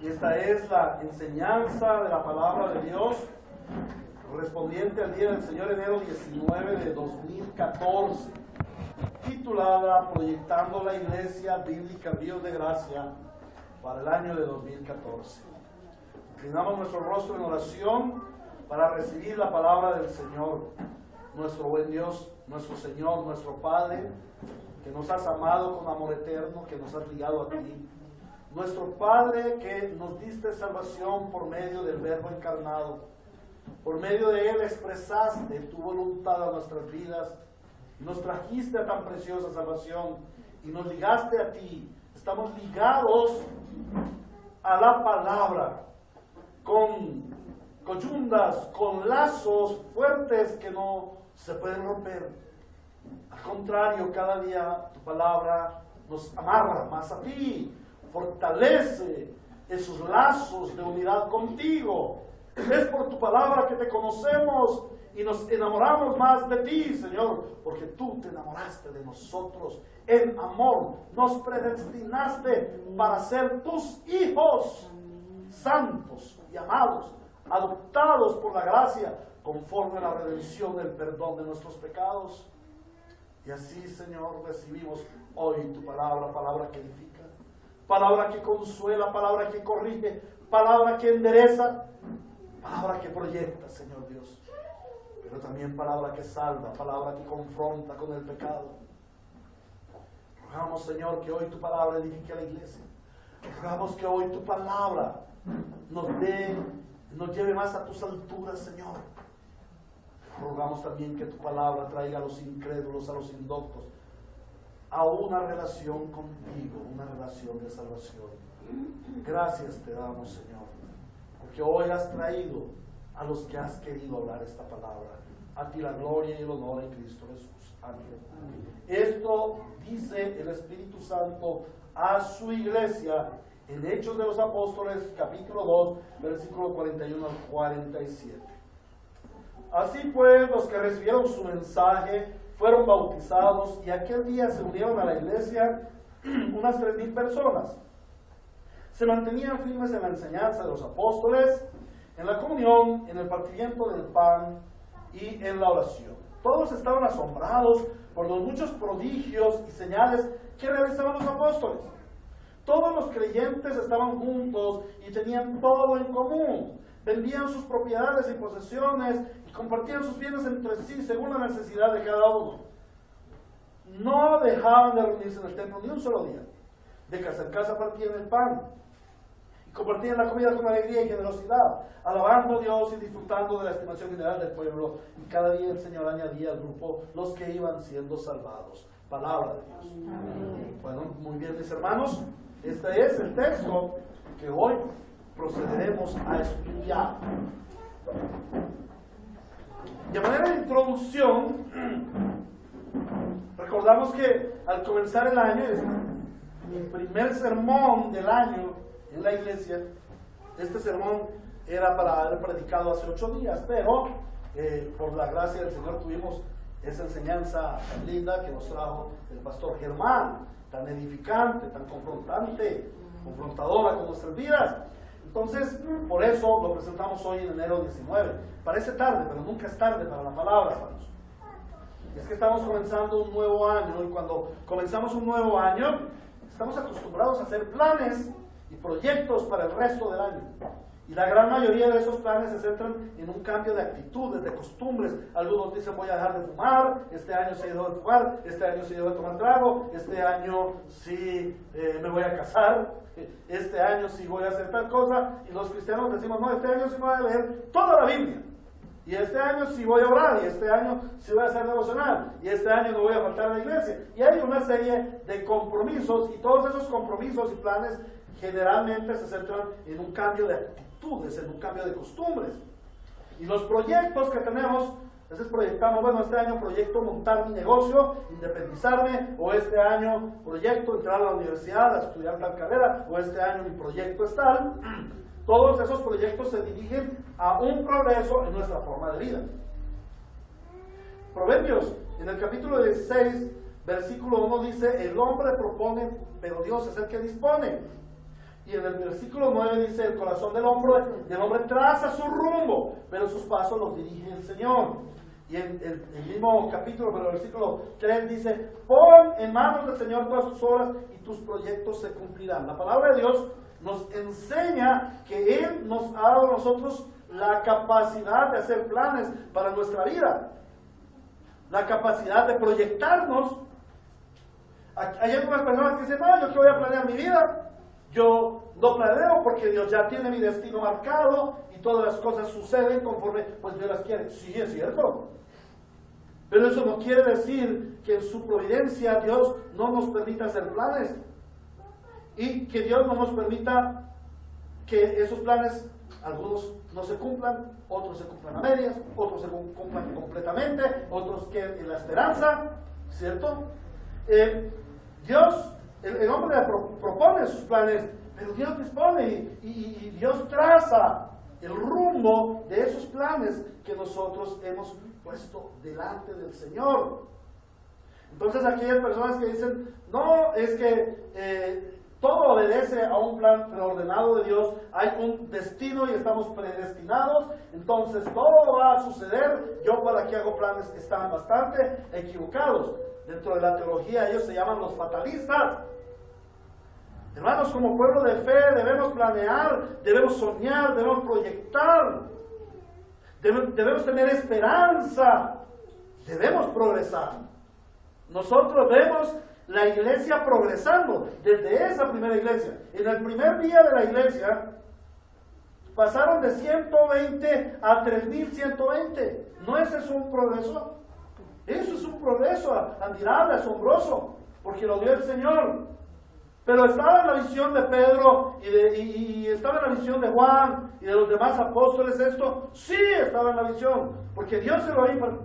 Y esta es la enseñanza de la palabra de Dios correspondiente al día del Señor, enero 19 de 2014, titulada Proyectando la Iglesia Bíblica Ríos de Gracia para el año de 2014. Inclinamos nuestro rostro en oración para recibir la palabra del Señor, nuestro buen Dios, nuestro Señor, nuestro Padre, que nos has amado con amor eterno, que nos has ligado a ti. Nuestro Padre, que nos diste salvación por medio del Verbo encarnado. Por medio de Él expresaste tu voluntad a nuestras vidas y nos trajiste a tan preciosa salvación y nos ligaste a ti. Estamos ligados a la palabra con coyundas, con lazos fuertes que no se pueden romper. Al contrario, cada día tu palabra nos amarra más a ti, fortalece esos lazos de unidad contigo. Es por tu palabra que te conocemos y nos enamoramos más de ti, Señor, porque tú te enamoraste de nosotros en amor. Nos predestinaste para ser tus hijos, santos y amados, adoptados por la gracia, conforme a la redención del perdón de nuestros pecados. Y así, Señor, recibimos hoy tu palabra, palabra que edifica, palabra que consuela, palabra que corrige, palabra que endereza, palabra que proyecta, Señor Dios, pero también palabra que salva, palabra que confronta con el pecado. Rogamos, Señor, que hoy tu palabra edifique a la iglesia. Rogamos que hoy tu palabra nos lleve más a tus alturas, Señor. Rogamos también que tu palabra traiga a los incrédulos, a los indoctos, a una relación contigo, una relación de salvación. Gracias te damos, Señor, porque hoy has traído a los que has querido hablar esta palabra. A ti la gloria y el honor en Cristo Jesús. Amén. Esto dice el Espíritu Santo a su iglesia en Hechos de los Apóstoles, capítulo 2, versículo 41 al 47. Así pues, los que recibieron su mensaje fueron bautizados y aquel día se unieron a la iglesia unas 3,000 personas. Se mantenían firmes en la enseñanza de los apóstoles, en la comunión, en el partimiento del pan y en la oración. Todos estaban asombrados por los muchos prodigios y señales que realizaban los apóstoles. Todos los creyentes estaban juntos y tenían todo en común. Vendían sus propiedades y posesiones y compartían sus bienes entre sí según la necesidad de cada uno. No dejaban de reunirse en el templo ni un solo día. De casa en casa partían el pan y compartían la comida con alegría y generosidad, alabando a Dios y disfrutando de la estimación general del pueblo. Y cada día el Señor añadía al grupo los que iban siendo salvados. Palabra de Dios. Amén. Bueno, muy bien, mis hermanos. Este es el texto que hoy procederemos a estudiar. De manera de introducción, recordamos que al comenzar el año, es mi primer sermón del año en la iglesia. Este sermón era para haber predicado hace 8 días, pero por la gracia del Señor tuvimos esa enseñanza tan linda que nos trajo el pastor Germán, tan edificante, tan confrontadora con nuestras vidas. Entonces, por eso lo presentamos hoy en enero 19. Parece tarde, pero nunca es tarde para la palabra, hermanos. Es que estamos comenzando un nuevo año, y cuando comenzamos un nuevo año, estamos acostumbrados a hacer planes y proyectos para el resto del año. Y la gran mayoría de esos planes se centran en un cambio de actitudes, de costumbres. Algunos dicen voy a dejar de fumar, este año sí dejo de fumar, este año sí dejo de tomar trago, este año sí me voy a casar, este año sí voy a hacer tal cosa. Y los cristianos decimos, no, este año sí voy a leer toda la Biblia. Y este año sí voy a orar, y este año sí voy a hacer devocional, y este año no voy a faltar a la iglesia. Y hay una serie de compromisos, y todos esos compromisos y planes generalmente se centran en un cambio de actitudes, en un cambio de costumbres. Y los proyectos que tenemos, a veces proyectamos, bueno, este año proyecto montar mi negocio, independizarme, o este año proyecto entrar a la universidad a estudiar tal carrera, o este año mi proyecto es tal. Todos esos proyectos se dirigen a un progreso en nuestra forma de vida. Proverbios, en el capítulo 16, versículo 1 dice, el hombre propone, pero Dios es el que dispone. Y en el versículo 9 dice, el corazón del hombre traza su rumbo, pero sus pasos los dirige el Señor. Y en el mismo capítulo, pero el versículo 3 dice, pon en manos del Señor todas tus obras y tus proyectos se cumplirán. La palabra de Dios nos enseña que Él nos ha dado a nosotros la capacidad de hacer planes para nuestra vida, la capacidad de proyectarnos. Hay algunas personas que dicen, no, yo que voy a planear mi vida, yo no planeo porque Dios ya tiene mi destino marcado y todas las cosas suceden conforme pues Dios las quiere. Sí, es cierto. Pero eso no quiere decir que en su providencia Dios no nos permita hacer planes y que Dios no nos permita que esos planes, algunos no se cumplan, otros se cumplan a medias, otros se cumplan completamente, otros queden en la esperanza, ¿cierto? Dios, el hombre propone sus planes, pero Dios dispone y Dios traza el rumbo de esos planes que nosotros hemos puesto delante del Señor. Entonces aquellas personas que dicen, no, es que todo obedece a un plan preordenado de Dios, hay un destino y estamos predestinados, entonces todo va a suceder, yo para qué hago planes, están bastante equivocados. Dentro de la teología ellos se llaman los fatalistas. Hermanos, como pueblo de fe debemos planear, debemos soñar, debemos proyectar, debemos tener esperanza, debemos progresar. Nosotros vemos la iglesia progresando desde esa primera iglesia. En el primer día de la iglesia pasaron de 120 a 3120. ¿No ese es un progreso? Eso es un progreso admirable, asombroso, porque lo dio el Señor. Pero estaba en la visión de Pedro y estaba en la visión de Juan y de los demás apóstoles esto. Sí estaba en la visión, porque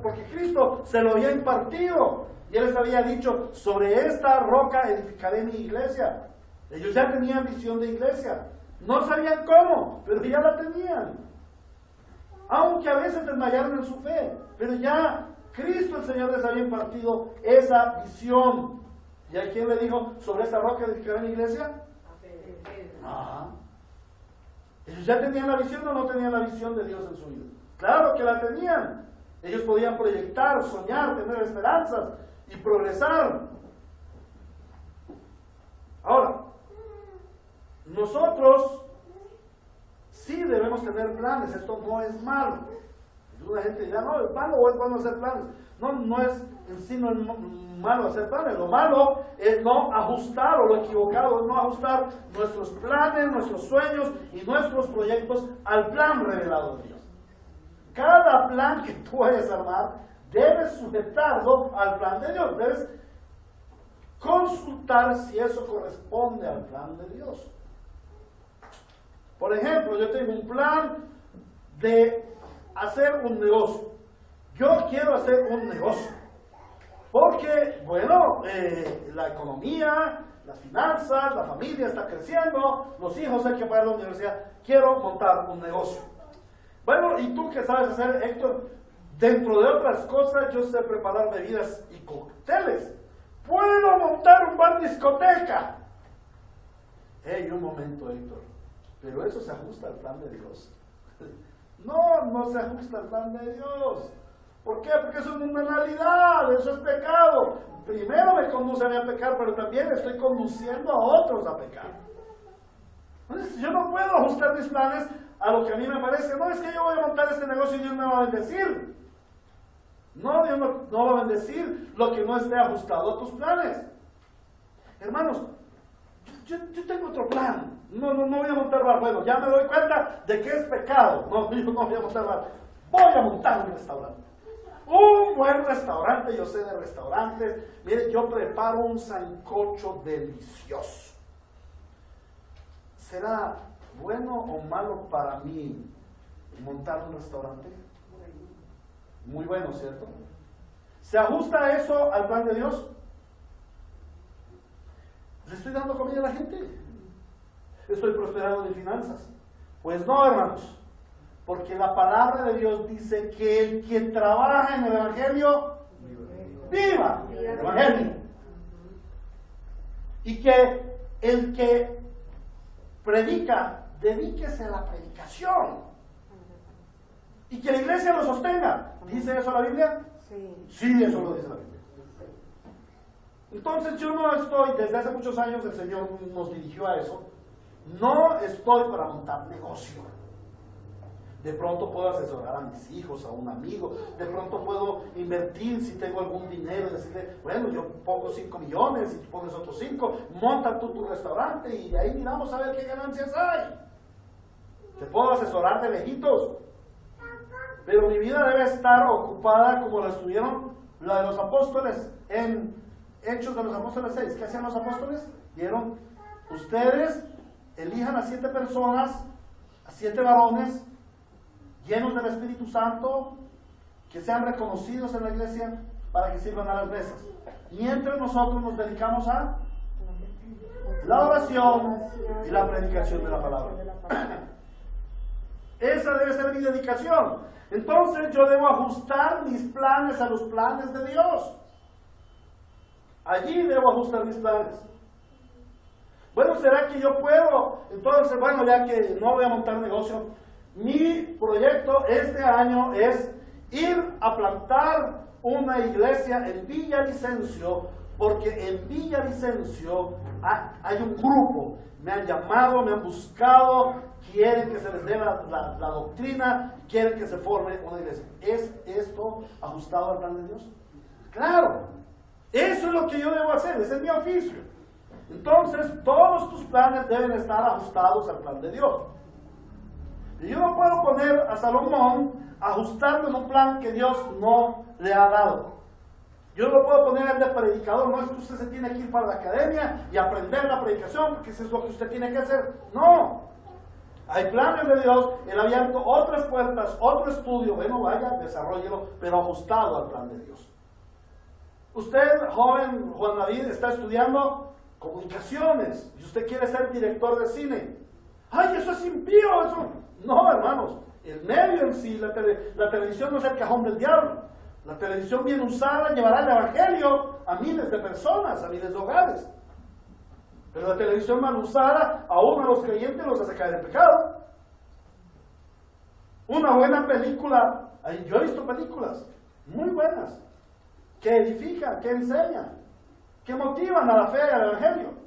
porque Cristo se lo había impartido. Y Él les había dicho, sobre esta roca edificaré mi iglesia. Ellos ya tenían visión de iglesia. No sabían cómo, pero ya la tenían. Aunque a veces desmayaron en su fe, pero ya Cristo el Señor les había impartido esa visión. ¿Y a quién le dijo, sobre esta roca edificaré mi iglesia? Ajá. Ellos ya tenían la visión o no tenían la visión de Dios en su vida. Claro que la tenían. Ellos podían proyectar, soñar, tener esperanzas y progresar. Ahora, nosotros sí debemos tener planes. Esto no es malo. Alguna gente dirá, no, es malo o es bueno hacer planes. No, no es en sí no es malo hacer planes. Lo malo es no ajustar, o lo equivocado es no ajustar nuestros planes, nuestros sueños y nuestros proyectos al plan revelado de Dios. Cada plan que tú vayas a armar debes sujetarlo al plan de Dios. Debes consultar si eso corresponde al plan de Dios. Por ejemplo, yo tengo un plan de hacer un negocio. Yo quiero hacer un negocio. Porque, bueno, la economía, las finanzas, la familia está creciendo, los hijos hay que pagar la universidad. Quiero montar un negocio. Bueno, ¿y tú qué sabes hacer, Héctor? Dentro de otras cosas, yo sé preparar bebidas y cócteles. ¡Puedo montar un bar discoteca! Un momento, Héctor. Pero eso se ajusta al plan de Dios. No, no se ajusta al plan de Dios. ¿Por qué? Porque eso es una realidad, eso es pecado. Primero me conduce a mí a pecar, pero también estoy conduciendo a otros a pecar. Entonces, yo no puedo ajustar mis planes a lo que a mí me parece. No, es que yo voy a montar este negocio y Dios me va a bendecir. No, Dios no va a bendecir lo que no esté ajustado a tus planes. Hermanos, yo tengo otro plan. No voy a montar bar. Bueno, ya me doy cuenta de que es pecado. No, yo no voy a montar bar. Voy a montar un restaurante. Un buen restaurante, yo sé de restaurantes. Mire, yo preparo un sancocho delicioso. ¿Será bueno o malo para mí montar un restaurante? Muy bueno, ¿cierto? ¿Se ajusta eso al plan de Dios? ¿Le estoy dando comida a la gente? ¿Estoy prosperando en finanzas? Pues no, hermanos. Porque la palabra de Dios dice que el que trabaja en el Evangelio, viva el Evangelio. Y que el que predica, dedíquese a la predicación. Y que la iglesia lo sostenga. ¿Dice eso la Biblia? Sí. Sí, eso lo dice la Biblia. Entonces yo no estoy, desde hace muchos años el Señor nos dirigió a eso, no estoy para montar negocio. De pronto puedo asesorar a mis hijos, a un amigo, de pronto puedo invertir si tengo algún dinero y decirle, bueno, yo pongo 5 millones y tú pones otros 5, monta tú tu restaurante y de ahí miramos a ver qué ganancias hay. Te puedo asesorar de lejitos, pero mi vida debe estar ocupada como la estuvieron la de los apóstoles en Hechos de los Apóstoles 6. ¿Qué hacían los apóstoles? Dieron, ustedes elijan a 7 personas, a 7 varones, llenos del Espíritu Santo, que sean reconocidos en la iglesia para que sirvan a las mesas. Mientras nosotros nos dedicamos a la oración y la predicación de la palabra. Esa debe ser mi dedicación. Entonces yo debo ajustar mis planes a los planes de Dios. Allí debo ajustar mis planes. Bueno, ¿será que yo puedo? Entonces, bueno, ya que no voy a montar negocio, mi proyecto este año es ir a plantar una iglesia en Villavicencio, porque en Villavicencio hay un grupo, me han llamado, me han buscado, quieren que se les dé la doctrina, quieren que se forme una iglesia. ¿Es esto ajustado al plan de Dios? Claro, eso es lo que yo debo hacer, ese es mi oficio. Entonces, todos tus planes deben estar ajustados al plan de Dios. Y yo no puedo poner a Salomón ajustando en un plan que Dios no le ha dado. Yo no puedo poner el de predicador, no es que usted se tiene que ir para la academia y aprender la predicación, porque eso es lo que usted tiene que hacer. No. Hay planes de Dios, Él ha abierto otras puertas, otro estudio, bueno, vaya, desarrollelo, pero ajustado al plan de Dios. Usted, joven Juan David, está estudiando comunicaciones y usted quiere ser director de cine. ¡Ay, eso es impío! Eso. No, hermanos, el medio en sí, la televisión no es el cajón del diablo. La televisión bien usada llevará el evangelio a miles de personas, a miles de hogares. Pero la televisión mal usada, aún a los creyentes los hace caer en pecado. Una buena película, yo he visto películas muy buenas, que edifican, que enseñan, que motivan a la fe y al evangelio.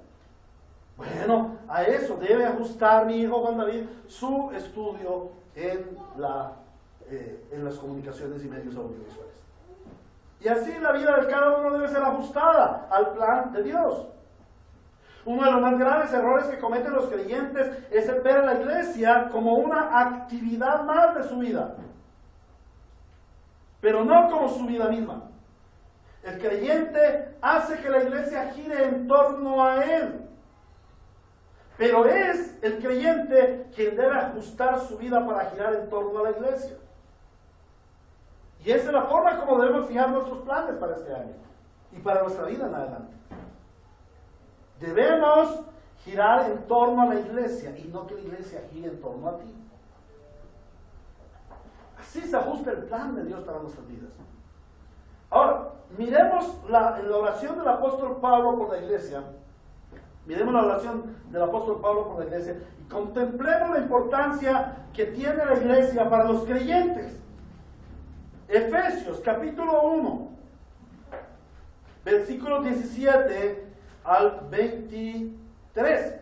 Bueno, a eso debe ajustar mi hijo Juan David su estudio en las comunicaciones y medios audiovisuales. Y así la vida de cada uno debe ser ajustada al plan de Dios. Uno de los más graves errores que cometen los creyentes es el ver a la iglesia como una actividad más de su vida, pero no como su vida misma. El creyente hace que la iglesia gire en torno a él, pero es el creyente quien debe ajustar su vida para girar en torno a la iglesia. Y esa es la forma como debemos fijar nuestros planes para este año y para nuestra vida en adelante. Debemos girar en torno a la iglesia y no que la iglesia gire en torno a ti. Así se ajusta el plan de Dios para nuestras vidas. Ahora, miremos la oración del apóstol Pablo por la iglesia. Miremos la oración del apóstol Pablo por la iglesia y contemplemos la importancia que tiene la iglesia para los creyentes. Efesios capítulo 1, versículos 17 al 23.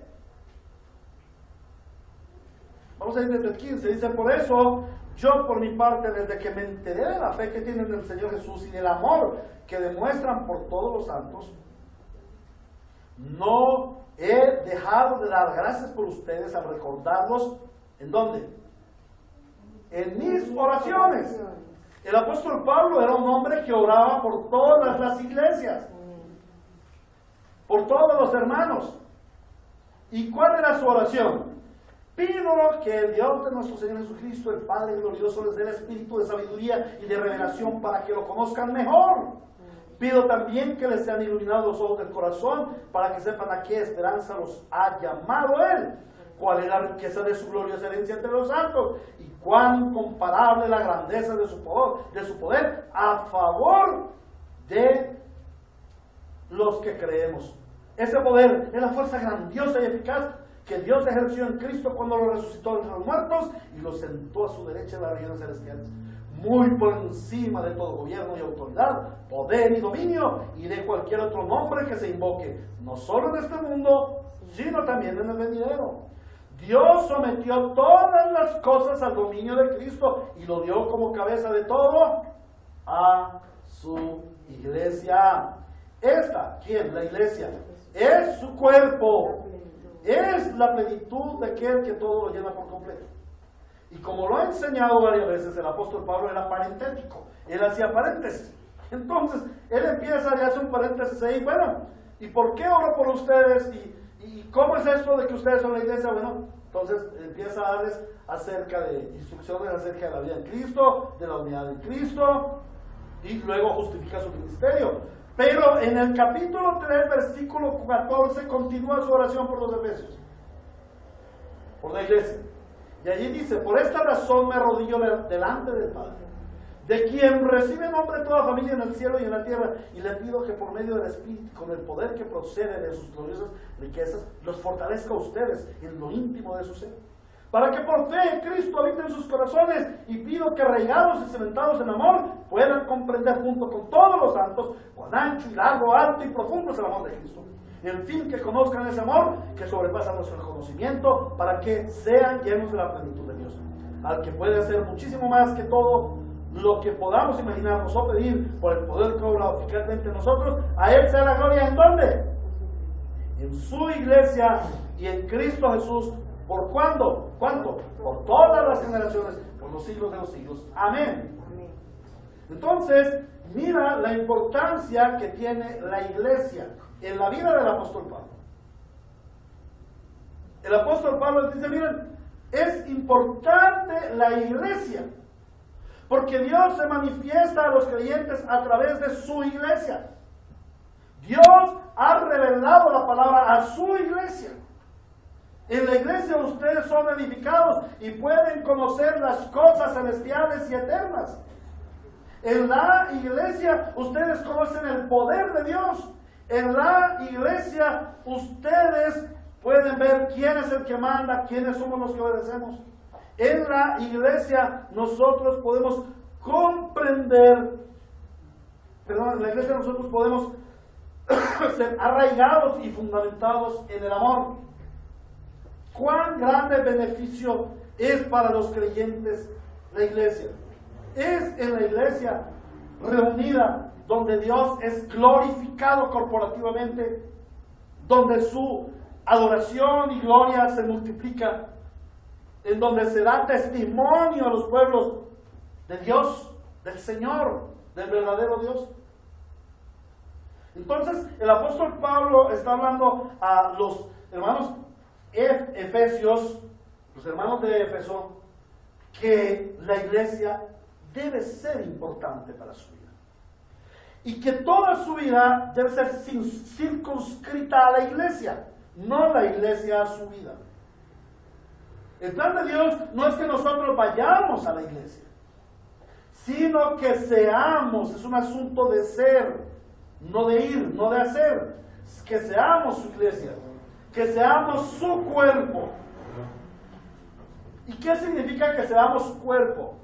Vamos a ir desde el 15. Dice, por eso yo por mi parte, desde que me enteré de la fe que tienen en el Señor Jesús y del amor que demuestran por todos los santos, no he dejado de dar gracias por ustedes al recordarlos. ¿En dónde? En mis oraciones. El apóstol Pablo era un hombre que oraba por todas las iglesias, por todos los hermanos. ¿Y cuál era su oración? Pido que el Dios de nuestro Señor Jesucristo, el Padre glorioso, les dé el espíritu de sabiduría y de revelación para que lo conozcan mejor. Pido también que les sean iluminados los ojos del corazón para que sepan a qué esperanza los ha llamado Él, cuál es la riqueza de su gloriosa herencia entre los santos y cuán incomparable la grandeza de su poder a favor de los que creemos. Ese poder es la fuerza grandiosa y eficaz que Dios ejerció en Cristo cuando lo resucitó entre los muertos y lo sentó a su derecha en las regiones celestiales, muy por encima de todo gobierno y autoridad, poder y dominio, y de cualquier otro nombre que se invoque, no solo en este mundo, sino también en el venidero. Dios sometió todas las cosas al dominio de Cristo y lo dio como cabeza de todo a su iglesia. Esta, ¿quién? La iglesia. Es su cuerpo. Es la plenitud de aquel que todo lo llena por completo. Y como lo ha enseñado varias veces, el apóstol Pablo era parentético. Él hacía paréntesis. Entonces, él empieza y hace un paréntesis ahí. Bueno, ¿y por qué oro por ustedes? ¿Y cómo es esto de que ustedes son la iglesia? Bueno, entonces empieza a darles acerca de instrucciones acerca de la vida en Cristo, de la unidad en Cristo, y luego justifica su ministerio. Pero en el capítulo 3, versículo 14, continúa su oración por los efesios, por la iglesia. Y allí dice: por esta razón me arrodillo delante del Padre, de quien recibe nombre toda familia en el cielo y en la tierra, y le pido que por medio del Espíritu, con el poder que procede de sus gloriosas riquezas, los fortalezca a ustedes en lo íntimo de su ser, para que por fe en Cristo habite en sus corazones, y pido que arraigados y cementados en amor, puedan comprender junto con todos los santos cuán ancho y largo, alto y profundo es el amor de Cristo. En fin, que conozcan ese amor que sobrepasa nuestro conocimiento, para que sean llenos de la plenitud de Dios, al que puede hacer muchísimo más que todo lo que podamos imaginarnos o pedir, por el poder que obra eficazmente en nosotros. A Él sea la gloria, ¿en dónde? En su iglesia y en Cristo Jesús. ¿Por cuándo? ¿Cuánto? Por todas las generaciones, por los siglos de los siglos. Amén. Entonces, mira la importancia que tiene la iglesia en la vida del apóstol Pablo. El apóstol Pablo dice: miren, es importante la iglesia, porque Dios se manifiesta a los creyentes a través de su iglesia. Dios ha revelado la palabra a su iglesia. En la iglesia ustedes son edificados y pueden conocer las cosas celestiales y eternas. En la iglesia ustedes conocen el poder de Dios. En la iglesia ustedes pueden ver quién es el que manda, quiénes somos los que obedecemos. En la iglesia nosotros podemos comprender, en la iglesia nosotros podemos ser arraigados y fundamentados en el amor. Cuán grande beneficio es para los creyentes la iglesia. Es en la iglesia reunida donde Dios es glorificado corporativamente, donde su adoración y gloria se multiplica, en donde se da testimonio a los pueblos de Dios, del Señor, del verdadero Dios. Entonces, el apóstol Pablo está hablando a los hermanos Efesios, los hermanos de Éfeso, que la iglesia debe ser importante para su vida, y que toda su vida debe ser circunscrita a la iglesia, no la iglesia a su vida. El plan de Dios no es que nosotros vayamos a la iglesia, sino que seamos. Es un asunto de ser, no de ir, no de hacer. Que seamos su iglesia, que seamos su cuerpo. ¿Y qué significa que seamos su cuerpo?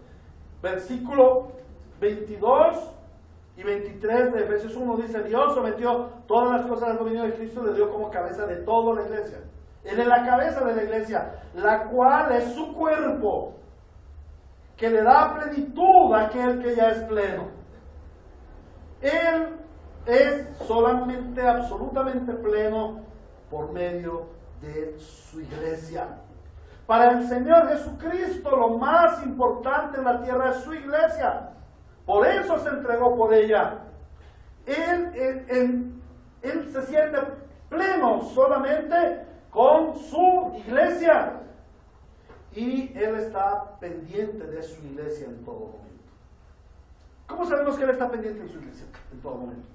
Versículo 22 y 23 de Efesios 1 dice: Dios sometió todas las cosas al dominio de Cristo, le dio como cabeza de toda la iglesia. Él es la cabeza de la iglesia, la cual es su cuerpo, que le da plenitud a aquel que ya es pleno. Él es solamente, absolutamente pleno por medio de su iglesia. Para el Señor Jesucristo, lo más importante en la tierra es su iglesia. Por eso se entregó por ella. Él se siente pleno solamente con su iglesia. Y Él está pendiente de su iglesia en todo momento. ¿Cómo sabemos que Él está pendiente de su iglesia en todo momento?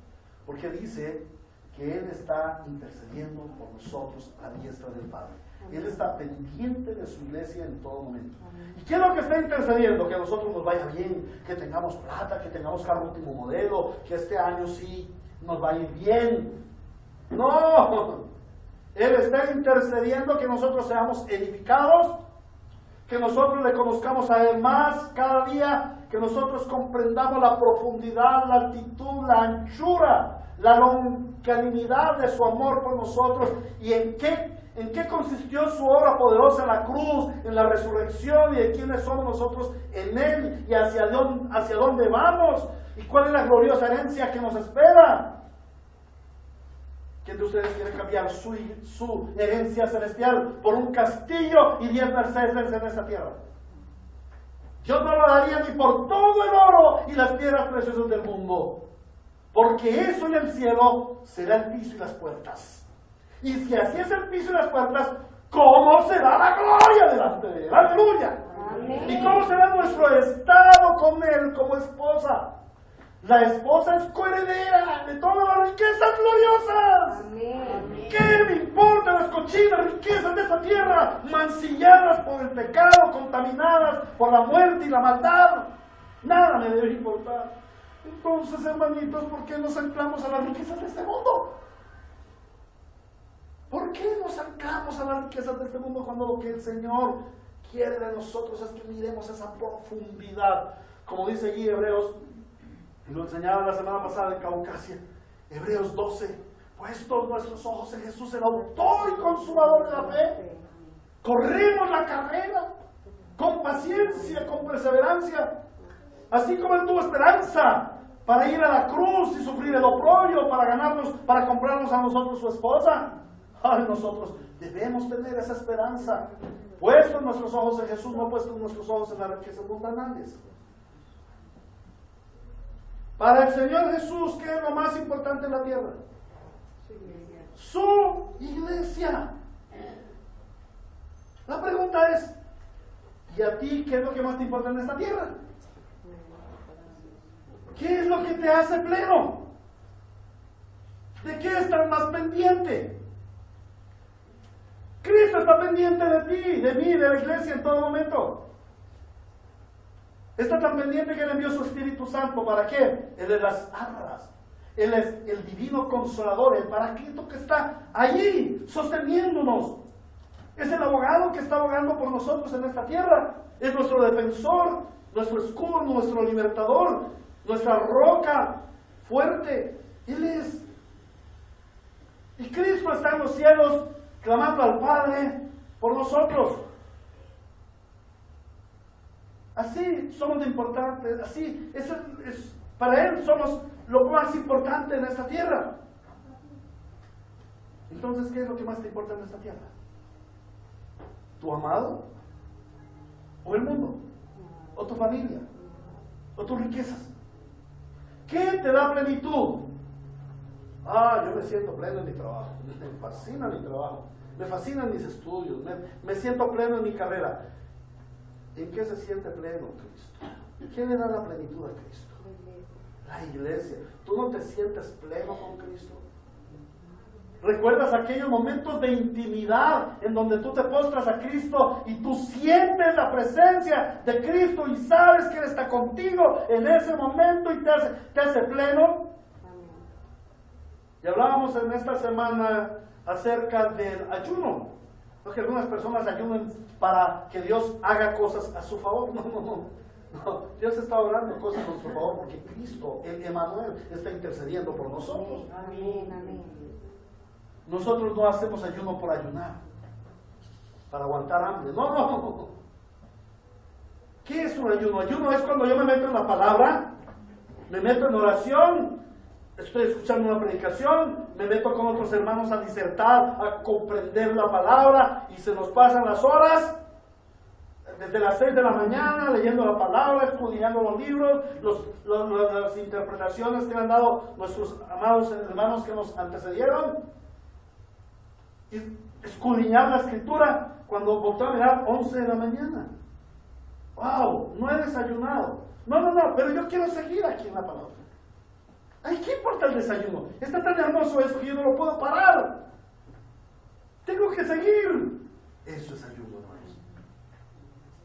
Porque dice que Él está intercediendo por nosotros a diestra del Padre. Él está pendiente de su iglesia en todo momento. ¿Y qué es lo que está intercediendo? Que a nosotros nos vaya bien, que tengamos plata, que tengamos carro último modelo, que este año sí nos va a ir bien. No, Él está intercediendo que nosotros seamos edificados, que nosotros le conozcamos a Él más cada día, que nosotros comprendamos la profundidad, la altitud, la anchura, la longanimidad de su amor por nosotros y en qué consistió su obra poderosa en la cruz, en la resurrección y de quiénes somos nosotros en Él y hacia dónde vamos y cuál es la gloriosa herencia que nos espera. ¿Quién de ustedes quiere cambiar su herencia celestial por un castillo y 10 Mercedes en esta tierra? Yo no lo daría ni por todo el oro y las piedras preciosas del mundo, porque eso en el cielo será el piso y las puertas. Y si así es el piso y las puertas, ¿cómo será la gloria delante de Él? ¡Aleluya! Amén. ¿Y cómo será nuestro estado con Él como esposa? La esposa es coheredera de todas las riquezas gloriosas. Amén. ¿Qué me importan las cochinas riquezas de esta tierra, mancilladas por el pecado, contaminadas por la muerte y la maldad? Nada me debe importar. Entonces, hermanitos, ¿por qué nos anclamos a las riquezas de este mundo? ¿Por qué nos anclamos a las riquezas de este mundo cuando lo que el Señor quiere de nosotros es que miremos esa profundidad? Como dice allí Hebreos, y lo enseñaba la semana pasada en Caucasia, Hebreos 12, puestos nuestros ojos en Jesús, el autor y consumador de la fe, corremos la carrera con paciencia, con perseverancia, así como Él tuvo esperanza para ir a la cruz y sufrir el oprobio para comprarnos a nosotros su esposa. Ay, nosotros debemos tener esa esperanza, puestos nuestros ojos en Jesús, no puestos nuestros ojos en las riquezas mundanas. Para el Señor Jesús, ¿qué es lo más importante en la tierra? Su iglesia. La pregunta es, ¿y a ti qué es lo que más te importa en esta tierra? ¿Qué es lo que te hace pleno? ¿De qué estás más pendiente? Cristo está pendiente de ti, de mí, de la iglesia en todo momento. Está tan pendiente que le envió su Espíritu Santo. ¿Para qué? Él es las arras. Él es el divino consolador, el Paráclito que está allí sosteniéndonos. Es el abogado que está abogando por nosotros en esta tierra. Es nuestro defensor, nuestro escudo, nuestro libertador, nuestra roca fuerte. Él es. Y Cristo está en los cielos clamando al Padre por nosotros. Así somos de importantes, así para Él somos lo más importante en esta tierra. Entonces, ¿qué es lo que más te importa en esta tierra? ¿Tu amado? ¿O el mundo? ¿O tu familia? ¿O tus riquezas? ¿Qué te da plenitud? Yo me siento pleno en mi trabajo, me fascina mi trabajo, me fascinan mis estudios, me siento pleno en mi carrera. ¿En qué se siente pleno Cristo? ¿Quién le da la plenitud a Cristo? La iglesia. ¿Tú no te sientes pleno con Cristo? ¿Recuerdas aquellos momentos de intimidad en donde tú te postras a Cristo y tú sientes la presencia de Cristo y sabes que Él está contigo en ese momento y te hace pleno? Y hablábamos en esta semana acerca del ayuno. Porque algunas personas ayunan para que Dios haga cosas a su favor. No. Dios está orando cosas a nuestro favor porque Cristo, el Emmanuel, está intercediendo por nosotros. Amén. Nosotros no hacemos ayuno por ayunar, para aguantar hambre. No. ¿Qué es un ayuno? Ayuno es cuando yo me meto en la palabra, me meto en oración, estoy escuchando una predicación, me meto con otros hermanos a disertar, a comprender la palabra y se nos pasan las horas desde las 6 de la mañana leyendo la palabra, estudiando los libros, las interpretaciones que han dado nuestros amados hermanos que nos antecedieron, y escudriñar la escritura cuando volteo a mirar 11 de la mañana. ¡Wow! No he desayunado. No, pero yo quiero seguir aquí en la palabra. Ay, ¿qué importa el desayuno? Está tan hermoso eso que yo no lo puedo parar. Tengo que seguir. Eso es ayuno, hermanos.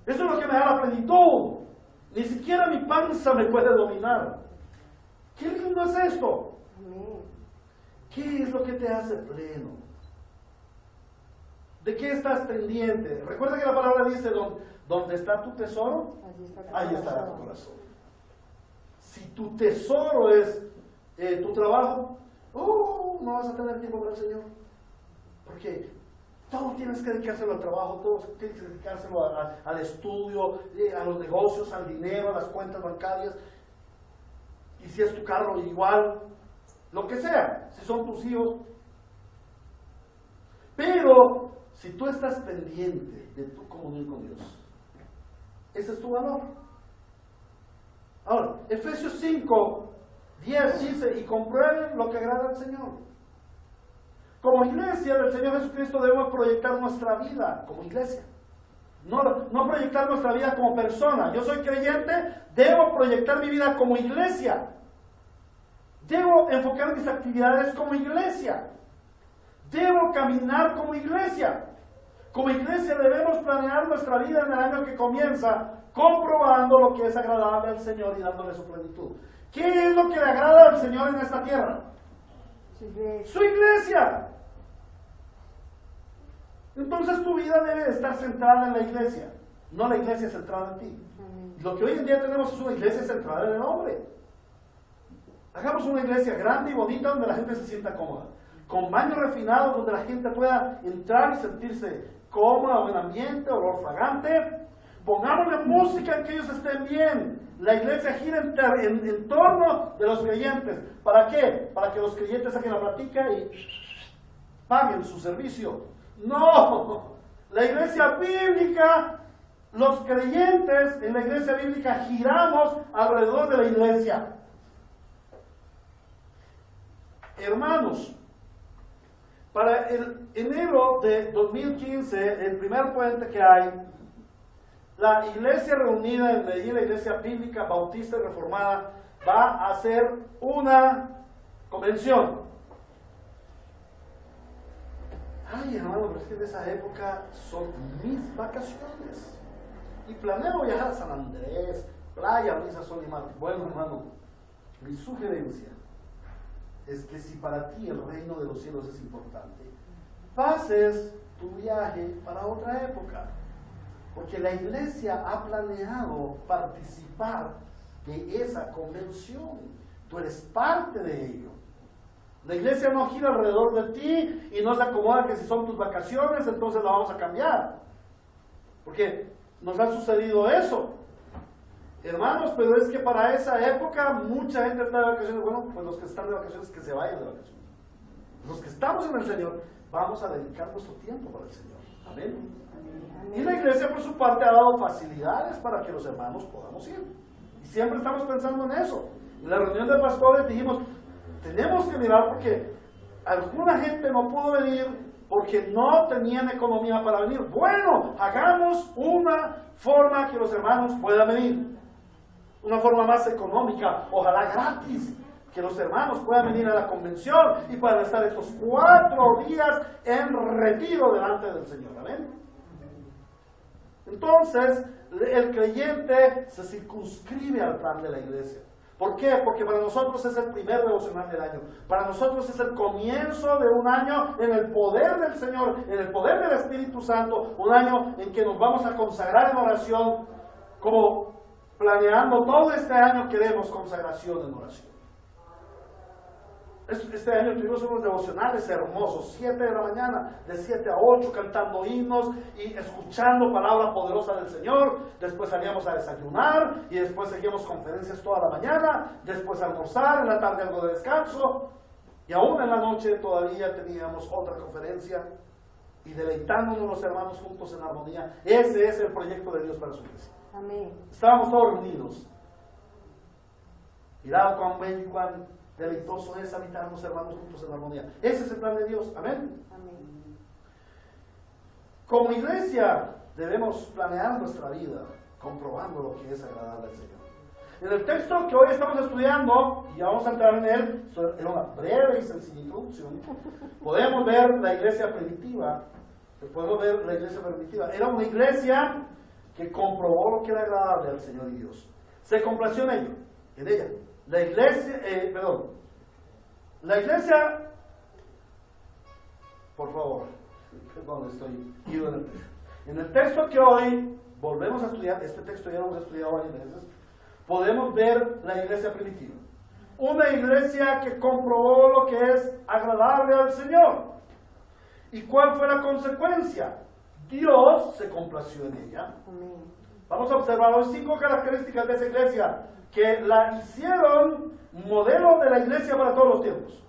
Eso es lo que me da la plenitud. Ni siquiera mi panza me puede dominar. ¿Qué lindo es esto? ¿Qué es lo que te hace pleno? ¿De qué estás pendiente? Recuerda que la palabra dice, ¿dónde está tu tesoro? Ahí estará tu corazón. Si tu tesoro es tu trabajo, no vas a tener tiempo para el Señor. Porque todo tienes que dedicárselo al trabajo, todo tienes que dedicárselo al estudio, a los negocios, al dinero, a las cuentas bancarias. Y si es tu carro, igual, lo que sea, si son tus hijos. Pero si tú estás pendiente de tu comunión con Dios, ese es tu valor. Ahora, Efesios 5, 10 dice, y comprueben lo que agrada al Señor. Como iglesia del Señor Jesucristo debemos proyectar nuestra vida como iglesia. No proyectar nuestra vida como persona. Yo soy creyente, debo proyectar mi vida como iglesia. Debo enfocar mis actividades como iglesia. Debo caminar como iglesia. Como iglesia debemos planear nuestra vida en el año que comienza, comprobando lo que es agradable al Señor y dándole su plenitud. ¿Qué es lo que le agrada al Señor en esta tierra? Su iglesia. Entonces tu vida debe estar centrada en la iglesia, no la iglesia centrada en ti. Lo que hoy en día tenemos es una iglesia centrada en el hombre. Hagamos una iglesia grande y bonita donde la gente se sienta cómoda, con baños refinados donde la gente pueda entrar y sentirse cómoda, buen ambiente, olor fragante. Pongámosle música en que ellos estén bien. La iglesia gira en torno de los creyentes. ¿Para qué? Para que los creyentes saquen la platica y paguen su servicio. No, la iglesia bíblica, los creyentes en la iglesia bíblica giramos alrededor de la iglesia. Hermanos, para el enero de 2015, el primer puente que hay, la iglesia reunida en Medellín, la iglesia bíblica, bautista y reformada, va a hacer una convención. Ay, hermano, pero es que en esa época son mis vacaciones. Y planeo viajar a San Andrés, Playa, Brisa, Sol y Mar. Bueno, hermano, mi sugerencia es que si para ti el reino de los cielos es importante, pases tu viaje para otra época. Porque la iglesia ha planeado participar de esa convención. Tú eres parte de ello. La iglesia no gira alrededor de ti y no se acomoda que si son tus vacaciones, entonces la vamos a cambiar. Porque nos ha sucedido eso. Hermanos, pero es que para esa época mucha gente está de vacaciones. Bueno, pues los que están de vacaciones que se vayan de vacaciones. Los que estamos en el Señor, vamos a dedicar nuestro tiempo para el Señor. Amén. Y la iglesia por su parte ha dado facilidades para que los hermanos podamos ir. Y siempre estamos pensando en eso. En la reunión de pastores dijimos, tenemos que mirar porque alguna gente no pudo venir porque no tenían economía para venir. Bueno, hagamos una forma que los hermanos puedan venir. Una forma más económica, ojalá gratis, que los hermanos puedan venir a la convención y puedan estar estos 4 días en retiro delante del Señor. Amén. Entonces, el creyente se circunscribe al plan de la iglesia. ¿Por qué? Porque para nosotros es el primer devocional del año. Para nosotros es el comienzo de un año en el poder del Señor, en el poder del Espíritu Santo. Un año en que nos vamos a consagrar en oración. Como planeando todo este año queremos consagración en oración. Este año tuvimos unos devocionales hermosos, 7 de la mañana, de 7 a 8, cantando himnos y escuchando palabra poderosa del Señor. Después salíamos a desayunar y después seguíamos conferencias toda la mañana, después almorzar, en la tarde algo de descanso y aún en la noche todavía teníamos otra conferencia y deleitándonos los hermanos juntos en armonía. Ese es el proyecto de Dios para su iglesia. Amén. Estábamos todos reunidos. Mirad cuán bello y cuán deleitoso es habitar a los hermanos juntos en armonía. Ese es el plan de Dios. Amén. Amén. Como iglesia debemos planear nuestra vida comprobando lo que es agradable al Señor. En el texto que hoy estamos estudiando, y vamos a entrar en él, en una breve y sencilla introducción, podemos ver la iglesia primitiva. Podemos ver la iglesia primitiva. Era una iglesia que comprobó lo que era agradable al Señor y Dios. Se complació en ello, en ella. La iglesia, por favor, donde estoy ido en el texto. En el texto que hoy volvemos a estudiar, este texto ya lo hemos estudiado varias veces, podemos ver la iglesia primitiva. Una iglesia que comprobó lo que es agradable al Señor. ¿Y cuál fue la consecuencia? Dios se complació en ella. Vamos a observar hoy 5 características de esa iglesia que la hicieron modelo de la iglesia para todos los tiempos.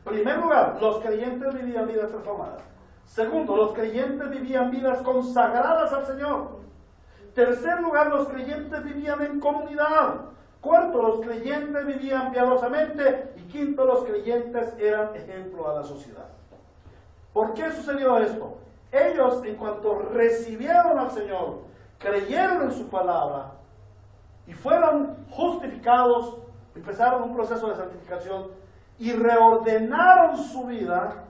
En primer lugar, los creyentes vivían vidas transformadas. Segundo, los creyentes vivían vidas consagradas al Señor. Tercer lugar, los creyentes vivían en comunidad. Cuarto, los creyentes vivían piadosamente. Y quinto, los creyentes eran ejemplo a la sociedad. ¿Por qué sucedió esto? Ellos, en cuanto recibieron al Señor, creyeron en su palabra y fueron justificados, empezaron un proceso de santificación y reordenaron su vida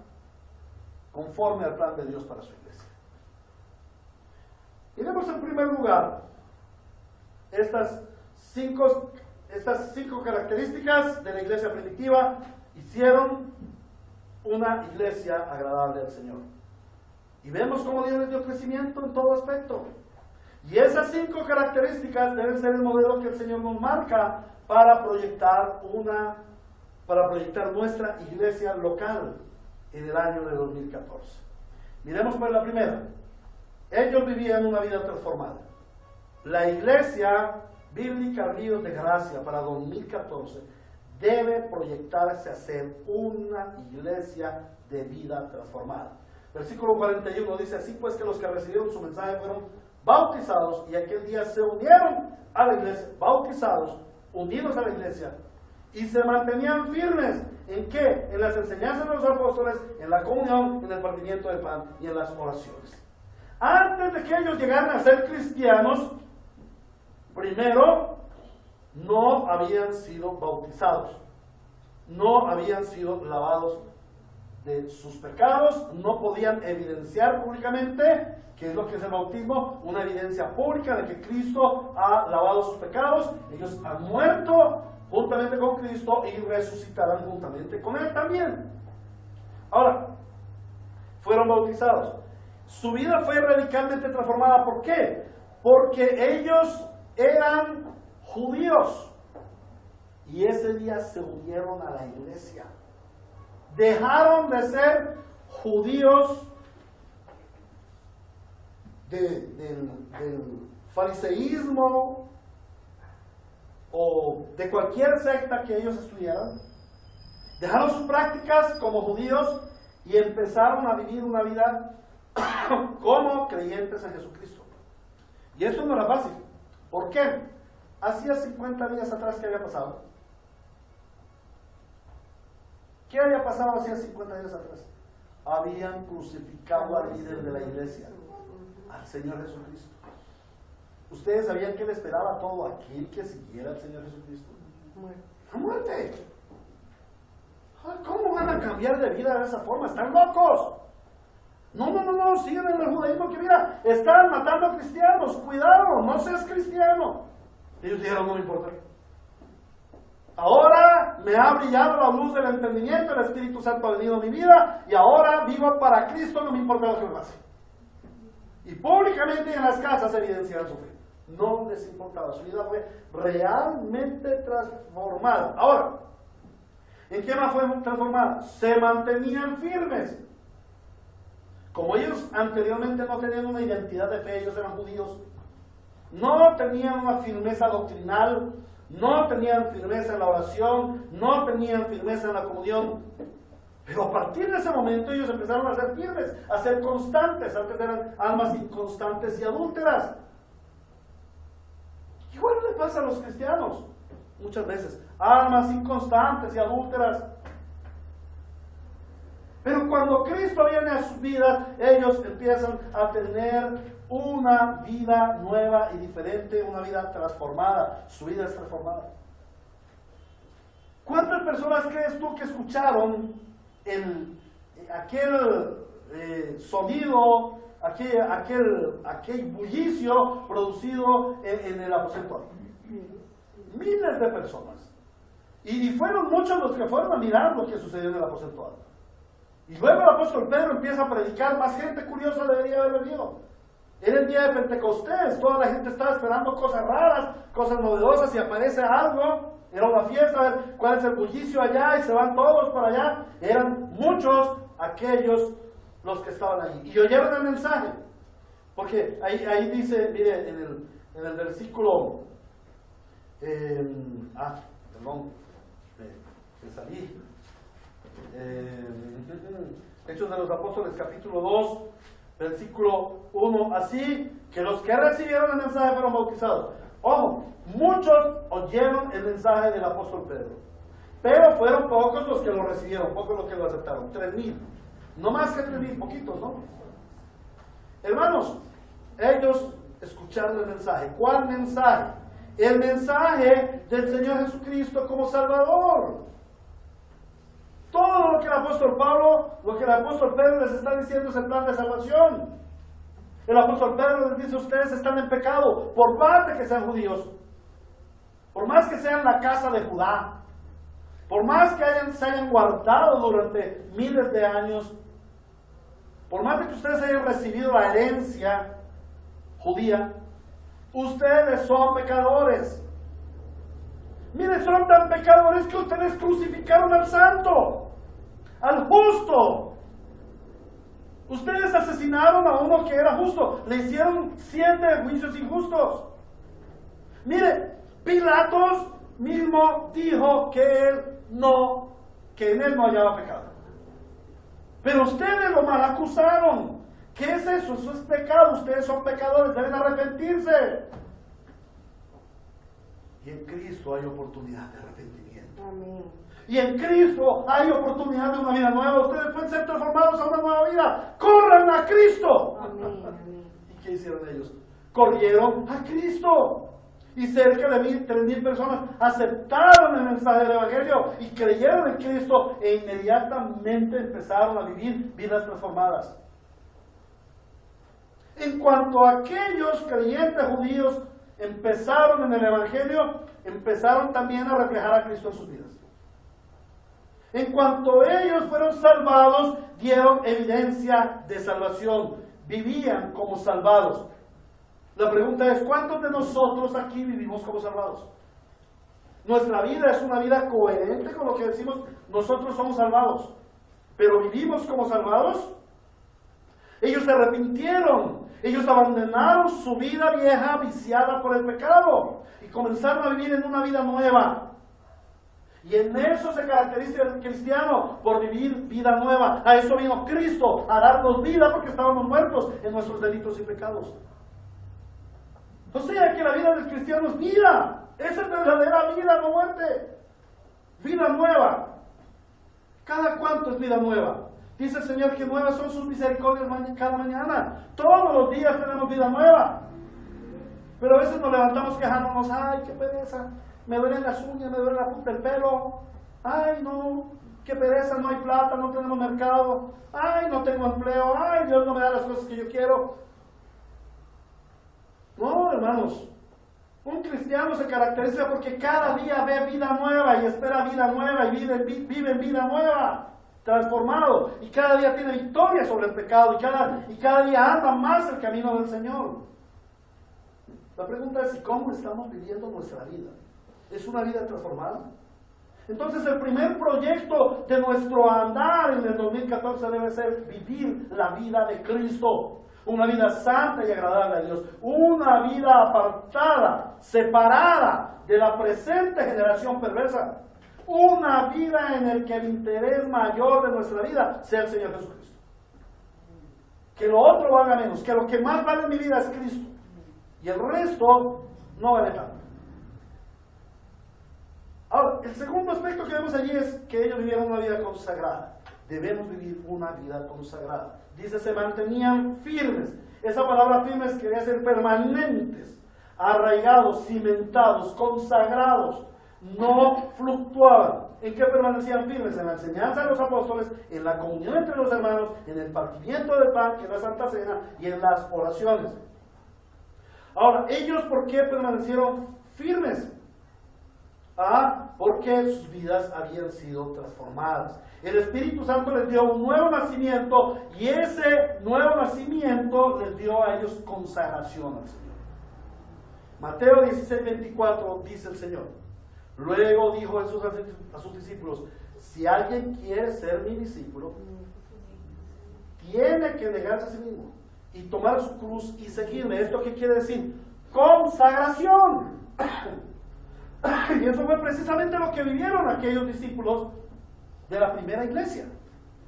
conforme al plan de Dios para su iglesia. Miremos en primer lugar estas cinco características de la iglesia primitiva hicieron una iglesia agradable al Señor. Y vemos cómo Dios les dio crecimiento en todo aspecto. Y esas 5 características deben ser el modelo que el Señor nos marca para proyectar nuestra iglesia local en el año de 2014. Miremos pues la primera. Ellos vivían una vida transformada. La iglesia bíblica Ríos de Gracia para 2014 debe proyectarse a ser una iglesia de vida transformada. Versículo 41 dice: así pues que los que recibieron su mensaje fueron bautizados y aquel día se unieron a la iglesia, bautizados, unidos a la iglesia, y se mantenían firmes. ¿En qué? En las enseñanzas de los apóstoles, en la comunión, en el partimiento del pan y en las oraciones. Antes de que ellos llegaran a ser cristianos, primero, no habían sido bautizados, no habían sido lavados de sus pecados, no podían evidenciar públicamente, que es lo que es el bautismo, una evidencia pública de que Cristo ha lavado sus pecados. Ellos han muerto juntamente con Cristo y resucitarán juntamente con Él también. Ahora, fueron bautizados. Su vida fue radicalmente transformada. ¿Por qué? Porque ellos eran judíos y ese día se unieron a la iglesia. Dejaron de ser judíos del fariseísmo o de cualquier secta que ellos estudiaran. Dejaron sus prácticas como judíos y empezaron a vivir una vida como creyentes en Jesucristo. Y esto no era fácil. ¿Por qué? Hacía 50 días atrás, ¿qué había pasado? ¿Qué había pasado hacía 50 días atrás? Habían crucificado al líder de la iglesia, al Señor Jesucristo. ¿Ustedes sabían que le esperaba a todo aquel que siguiera al Señor Jesucristo? La muerte. ¿Cómo van a cambiar de vida de esa forma? ¡Están locos! No, siguen en el judaísmo que mira, están matando a cristianos, cuidado, no seas cristiano. Ellos dijeron: no me importa. Ahora me ha brillado la luz del entendimiento, el Espíritu Santo ha venido a mi vida y ahora vivo para Cristo, no me importa lo que me pase. Y públicamente en las casas evidenciaron su fe. No les importaba, su vida fue realmente transformada. Ahora, ¿en qué más fue transformada? Se mantenían firmes. Como ellos anteriormente no tenían una identidad de fe, ellos eran judíos, no tenían una firmeza doctrinal, no tenían firmeza en la oración, no tenían firmeza en la comunión. Pero a partir de ese momento ellos empezaron a ser firmes, a ser constantes. Antes eran almas inconstantes y adúlteras. Igual le pasa a los cristianos muchas veces, almas inconstantes y adúlteras. Pero cuando Cristo viene a sus vidas, ellos empiezan a tener una vida nueva y diferente, una vida transformada. Su vida es transformada. ¿Cuántas personas crees tú que escucharon aquel sonido, aquel bullicio producido en el aposento? Miles de personas. Y fueron muchos los que fueron a mirar lo que sucedió en el aposento alto. Y luego el apóstol Pedro empieza a predicar, más gente curiosa debería haber venido. Era el día de Pentecostés, toda la gente estaba esperando cosas raras, cosas novedosas, y aparece algo, era una fiesta, a ver cuál es el bullicio allá, y se van todos para allá. Eran muchos aquellos los que estaban allí, y oyeron el mensaje, porque ahí dice, mire, en el versículo, perdón, me salí, Hechos de los Apóstoles capítulo 2, versículo 1, así que los que recibieron el mensaje fueron bautizados. Ojo, muchos oyeron el mensaje del apóstol Pedro, pero fueron pocos los que lo recibieron, pocos los que lo aceptaron, 3,000, no más que 3,000, poquitos, ¿no? Hermanos, ellos escucharon el mensaje. ¿Cuál mensaje? El mensaje del Señor Jesucristo como Salvador. Todo lo que el apóstol Pedro les está diciendo es el plan de salvación. El apóstol Pedro les dice: ustedes están en pecado, por más de que sean judíos, por más que sean la casa de Judá, por más que se hayan guardado durante miles de años, por más de que ustedes hayan recibido la herencia judía, ustedes son pecadores. Miren, son tan pecadores que ustedes crucificaron al santo, al justo. Ustedes asesinaron a uno que era justo, le hicieron 7 juicios injustos. Mire, Pilatos mismo dijo que en él no hallaba pecado. Pero ustedes lo mal acusaron. ¿Qué es eso? Eso es pecado. Ustedes son pecadores, deben arrepentirse. Y en Cristo hay oportunidad de arrepentimiento. Amén. Y en Cristo hay oportunidad de una vida nueva. Ustedes pueden ser transformados a una nueva vida. ¡Corran a Cristo! Amén. Amén. ¿Y qué hicieron ellos? Corrieron a Cristo. Y cerca de 3,000 personas aceptaron el mensaje del Evangelio y creyeron en Cristo, e inmediatamente empezaron a vivir vidas transformadas. En cuanto a aquellos creyentes judíos empezaron en el Evangelio, empezaron también a reflejar a Cristo en sus vidas. En cuanto ellos fueron salvados, dieron evidencia de salvación, vivían como salvados. La pregunta es: ¿cuántos de nosotros aquí vivimos como salvados? Nuestra vida es una vida coherente con lo que decimos. Nosotros somos salvados, pero ¿vivimos como salvados? Ellos se arrepintieron, ellos abandonaron su vida vieja viciada por el pecado y comenzaron a vivir en una vida nueva. Y en eso se caracteriza el cristiano, por vivir vida nueva. A eso vino Cristo, a darnos vida, porque estábamos muertos en nuestros delitos y pecados. O sea que la vida del cristiano es vida. Esa es verdadera vida, no muerte. Vida nueva. ¿Cada cuánto es vida nueva? Dice el Señor que nuevas son sus misericordias cada mañana. Todos los días tenemos vida nueva. Pero a veces nos levantamos quejándonos: ay, qué pereza, me duelen las uñas, me duele la punta del pelo. Ay, no, qué pereza, no hay plata, no tenemos mercado. Ay, no tengo empleo. Ay, Dios no me da las cosas que yo quiero. No, hermanos, un cristiano se caracteriza porque cada día ve vida nueva y espera vida nueva y vive en vida nueva, transformado, y cada día tiene victoria sobre el pecado y cada día anda más el camino del Señor. La pregunta es: ¿cómo estamos viviendo nuestra vida? ¿Es una vida transformada? Entonces el primer proyecto de nuestro andar en el 2014 debe ser vivir la vida de Cristo. Una vida santa y agradable a Dios. Una vida apartada, separada de la presente generación perversa. Una vida en la que el interés mayor de nuestra vida sea el Señor Jesucristo. Que lo otro valga menos, que lo que más vale en mi vida es Cristo. Y el resto no vale tanto. Ahora, el segundo aspecto que vemos allí es que ellos vivieron una vida consagrada. Debemos vivir una vida consagrada. Dice: se mantenían firmes. Esa palabra firmes quería decir permanentes, arraigados, cimentados, consagrados. No fluctuaban. ¿En qué permanecían firmes? En la enseñanza de los apóstoles, en la comunión entre los hermanos, en el partimiento del pan, que es la Santa Cena, y en las oraciones. Ahora, ¿ellos por qué permanecieron firmes? porque sus vidas habían sido transformadas. El Espíritu Santo les dio un nuevo nacimiento y ese nuevo nacimiento les dio a ellos consagración al Señor. Mateo 16:24 dice el Señor. Luego dijo Jesús a sus discípulos: si alguien quiere ser mi discípulo, tiene que negarse a sí mismo y tomar su cruz y seguirme. ¿Esto qué quiere decir? Consagración. Y eso fue precisamente lo que vivieron aquellos discípulos de la primera iglesia.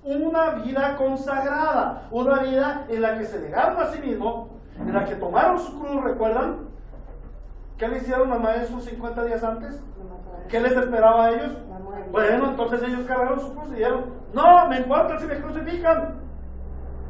Una vida consagrada, una vida en la que se negaron a sí mismos, en la que tomaron su cruz. ¿Recuerdan? ¿Qué le hicieron a maestros 50 días antes? ¿Qué les esperaba a ellos? Bueno, entonces ellos cargaron su cruz y dijeron: no, me importa si me crucifican,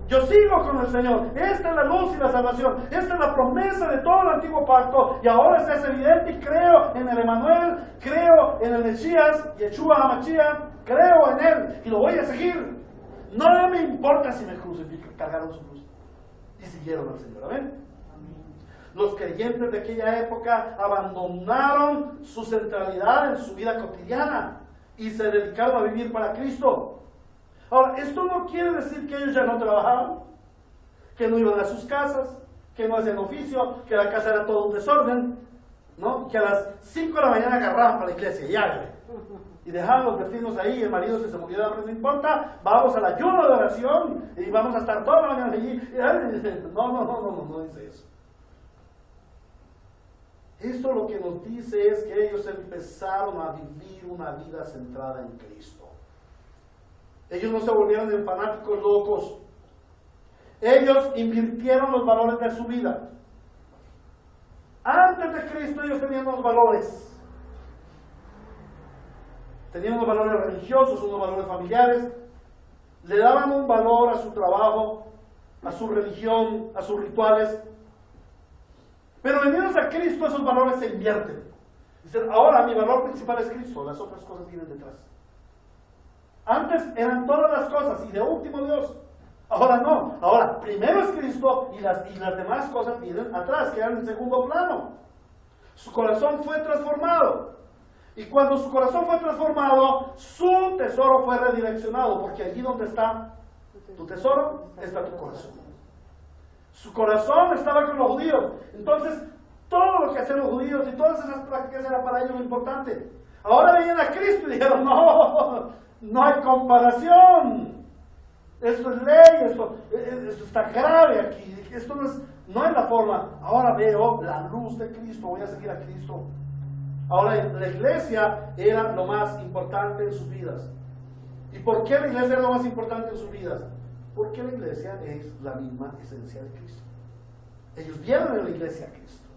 yo sigo con el Señor. Esta es la luz y la salvación, esta es la promesa de todo el antiguo pacto, y ahora se hace evidente, y creo en el Emmanuel, creo en el Mesías, Yeshua HaMashiach, creo en él y lo voy a seguir. No me importa si me crucifican. Cargaron su cruz y siguieron al Señor. ¿Amén? Los creyentes de aquella época abandonaron su centralidad en su vida cotidiana y se dedicaron a vivir para Cristo. Ahora, esto no quiere decir que ellos ya no trabajaban, que no iban a sus casas, que no hacían oficio, que la casa era todo un desorden, ¿no? Que a las 5 de la mañana agarraban para la iglesia y dejaban los vestidos ahí. El marido, si se murió de hambre, no importa, vamos al ayuno de oración y vamos a estar toda la mañana allí. No dice eso. Esto lo que nos dice es que ellos empezaron a vivir una vida centrada en Cristo. Ellos no se volvieron en fanáticos locos. Ellos invirtieron los valores de su vida. Antes de Cristo ellos tenían unos valores. Tenían unos valores religiosos, unos valores familiares. Le daban un valor a su trabajo, a su religión, a sus rituales. Pero venidos a Cristo, esos valores se invierten. Dicen: ahora mi valor principal es Cristo, las otras cosas vienen detrás. Antes eran todas las cosas y de último Dios. Ahora no. Ahora primero es Cristo y las demás cosas vienen atrás, quedan en segundo plano. Su corazón fue transformado. Y cuando su corazón fue transformado, su tesoro fue redireccionado, porque allí donde está tu tesoro, está tu corazón. Su corazón estaba con los judíos. Entonces, todo lo que hacían los judíos y todas esas prácticas era para ellos lo importante. Ahora venían a Cristo y dijeron: no hay comparación. Esto es ley, esto está grave aquí. Esto no es la forma. Ahora veo la luz de Cristo, voy a seguir a Cristo. Ahora, la iglesia era lo más importante en sus vidas. ¿Y por qué la iglesia era lo más importante en sus vidas? Porque la iglesia es la misma esencia de Cristo. Ellos vieron en la iglesia a Cristo.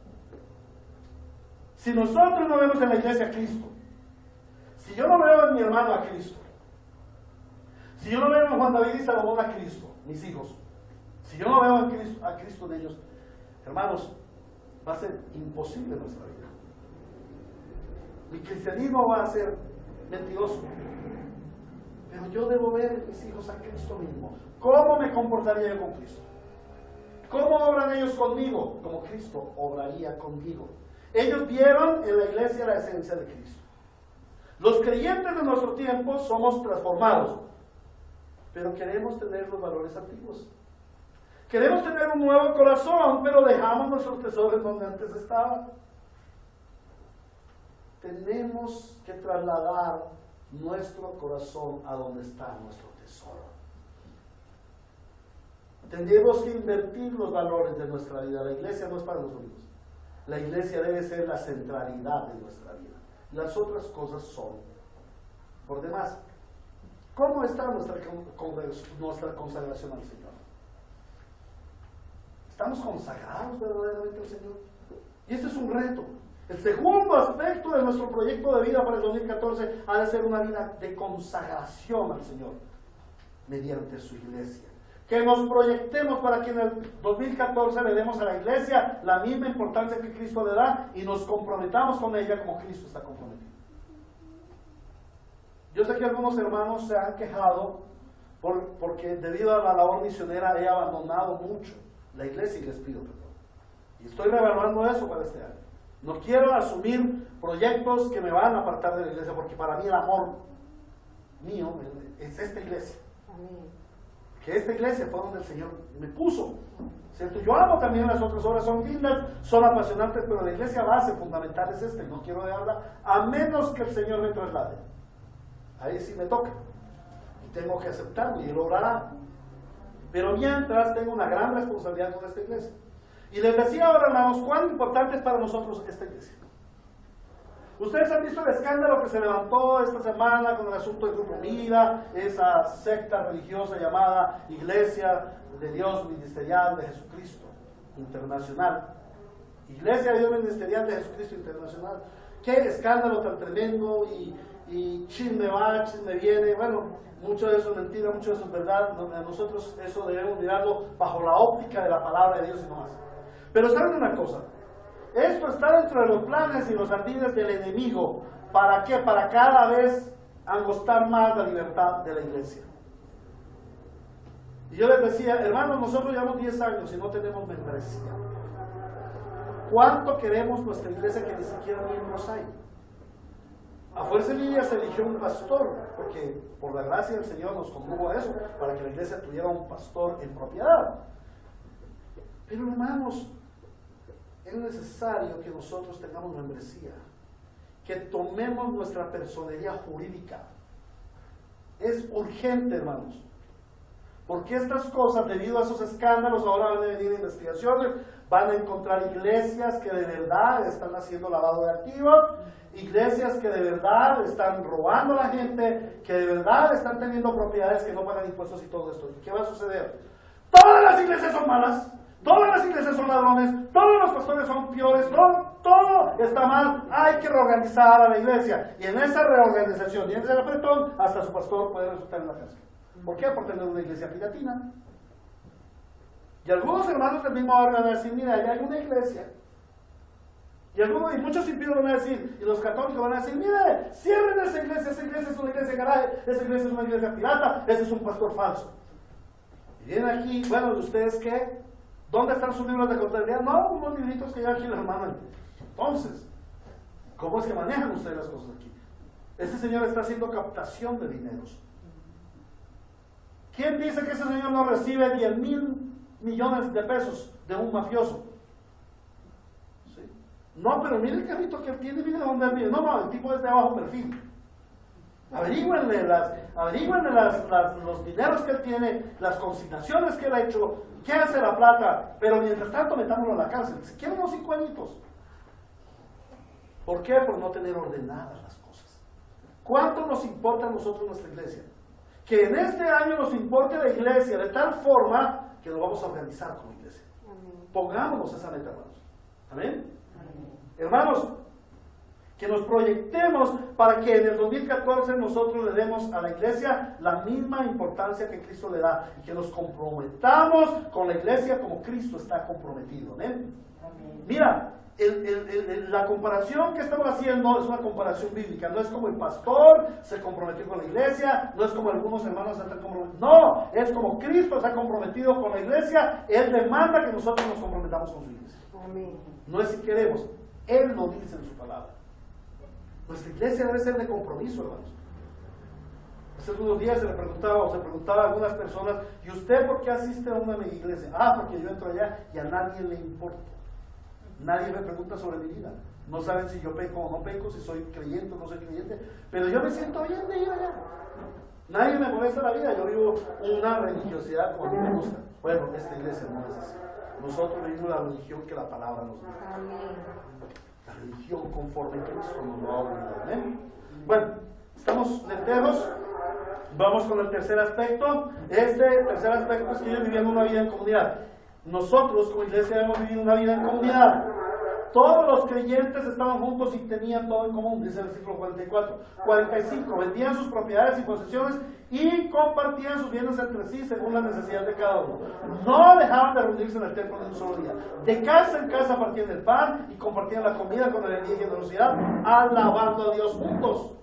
Si nosotros no vemos en la iglesia a Cristo, si yo no veo en mi hermano a Cristo, si yo no veo en Juan David y Salomón a Cristo, mis hijos, si yo no veo a Cristo en ellos, hermanos, va a ser imposible nuestra vida. Mi cristianismo va a ser mentiroso. Pero yo debo ver en mis hijos a Cristo mismo. ¿Cómo me comportaría yo con Cristo? ¿Cómo obran ellos conmigo? Como Cristo obraría conmigo. Ellos vieron en la iglesia la esencia de Cristo. Los creyentes de nuestro tiempo somos transformados, pero queremos tener los valores antiguos. Queremos tener un nuevo corazón, pero dejamos nuestros tesoros donde antes estaban. Tenemos que trasladar nuestro corazón a donde está nuestro tesoro. Tenemos que invertir los valores de nuestra vida. La iglesia no es para los únicos. La iglesia debe ser la centralidad de nuestra vida. Las otras cosas son por demás. ¿Cómo está nuestra consagración al Señor? ¿Estamos consagrados verdaderamente al Señor? Y este es un reto. El segundo aspecto de nuestro proyecto de vida para el 2014 ha de ser una vida de consagración al Señor mediante su iglesia. Que nos proyectemos para que en el 2014 le demos a la iglesia la misma importancia que Cristo le da y nos comprometamos con ella como Cristo está comprometido. Yo sé que algunos hermanos se han quejado porque debido a la labor misionera he abandonado mucho la iglesia y les pido perdón. Y estoy reevaluando eso para este año. No quiero asumir proyectos que me van a apartar de la iglesia, porque para mí el amor mío es esta iglesia. Que esta iglesia fue donde el Señor me puso. ¿Cierto? Yo amo también las otras obras, son lindas, son apasionantes, pero la iglesia base fundamental es esta, y no quiero dejarla a menos que el Señor me traslade. Ahí sí me toca. Y tengo que aceptarlo, y Él obrará. Pero mientras tengo una gran responsabilidad con esta iglesia. Y les decía ahora, hermanos, cuán importante es para nosotros esta iglesia. Ustedes han visto el escándalo que se levantó esta semana con el asunto de Grupo Vida, esa secta religiosa llamada Iglesia de Dios Ministerial de Jesucristo Internacional. Iglesia de Dios Ministerial de Jesucristo Internacional. Qué escándalo tan tremendo, y chisme va, chisme viene. Bueno, mucho de eso es mentira, mucho de eso es verdad. Nosotros eso debemos mirarlo bajo la óptica de la palabra de Dios y no más. Pero ¿saben una cosa? Esto está dentro de los planes y los ardides del enemigo. ¿Para qué? Para cada vez angostar más la libertad de la iglesia. Y yo les decía, hermanos, nosotros llevamos 10 años y no tenemos membresía. ¿Cuánto queremos nuestra iglesia que ni siquiera miembros hay? A Fuerza Lidia se eligió un pastor, porque por la gracia del Señor nos condujo a eso, para que la iglesia tuviera un pastor en propiedad. Pero hermanos, es necesario que nosotros tengamos membresía, que tomemos nuestra personería jurídica. Es urgente, hermanos, porque estas cosas, debido a esos escándalos, ahora van a venir investigaciones, van a encontrar iglesias que de verdad están haciendo lavado de activos, iglesias que de verdad están robando a la gente, que de verdad están teniendo propiedades que no pagan impuestos y todo esto. ¿Y qué va a suceder? Todas las iglesias son malas. Todas las iglesias son ladrones, todos los pastores son peores, todo está mal, hay que reorganizar a la iglesia. Y en esa reorganización, y en ese apretón, hasta su pastor puede resultar en la cárcel. ¿Por qué? Por tener una iglesia piratina. Y algunos hermanos del mismo orden van a decir, mira, allá hay una iglesia. Y muchos impíos van a decir, y los católicos van a decir, mire, cierren esa iglesia es una iglesia de garaje, esa iglesia es una iglesia pirata, ese es un pastor falso. Y vienen aquí, bueno, ¿y ustedes qué? ¿Dónde están sus libros de contabilidad? No, unos libritos que ya aquí les mandan. Entonces, ¿cómo es que manejan ustedes las cosas aquí? Este señor está haciendo captación de dineros. ¿Quién dice que ese señor no recibe 10,000 millones de pesos de un mafioso? ¿Sí? No, pero mire el carrito que él tiene, mire dónde él vive. No, el tipo es de bajo perfil. Averigüenle los dineros que él tiene, las consignaciones que él ha hecho, qué hace la plata, pero mientras tanto metámoslo a la cárcel, si quieren unos 5 añitos. ¿Por qué? Por no tener ordenadas las cosas. ¿Cuánto nos importa a nosotros nuestra iglesia? Que en este año nos importe la iglesia de tal forma que lo vamos a organizar como iglesia. Pongámonos esa meta, hermanos. ¿Amén? Hermanos, que nos proyectemos para que en el 2014 nosotros le demos a la iglesia la misma importancia que Cristo le da, y que nos comprometamos con la iglesia como Cristo está comprometido. ¿Amén? Mira, la comparación que estamos haciendo es una comparación bíblica. No es como el pastor se comprometió con la iglesia, no es como algunos hermanos se han comprometido. No, es como Cristo se ha comprometido con la iglesia. Él demanda que nosotros nos comprometamos con su iglesia. Amén. No es si queremos, Él lo dice en su palabra. Nuestra iglesia debe ser de compromiso, hermanos. Hace unos días se preguntaba a algunas personas, ¿y usted por qué asiste a una iglesia? Porque yo entro allá y a nadie le importa. Nadie me pregunta sobre mi vida. No saben si yo peco o no peco, si soy creyente o no soy creyente, pero yo me siento bien de ir allá. Nadie me molesta la vida, yo vivo una religiosidad como a mí me gusta. Bueno, esta iglesia no es así. Nosotros vivimos la religión que la palabra nos dice. La religión conforme Cristo nos lo ha ordenado. Bueno, estamos lenteros. Vamos con el tercer aspecto. Este tercer aspecto es que ellos vivían una vida en comunidad. Nosotros como iglesia hemos vivido una vida en comunidad. Todos los creyentes estaban juntos y tenían todo en común, dice el versículo 44. 45, vendían sus propiedades y posesiones y compartían sus bienes entre sí según la necesidad de cada uno. No dejaban de reunirse en el templo ni un solo día. De casa en casa partían el pan y compartían la comida con alegría y generosidad, alabando a Dios juntos.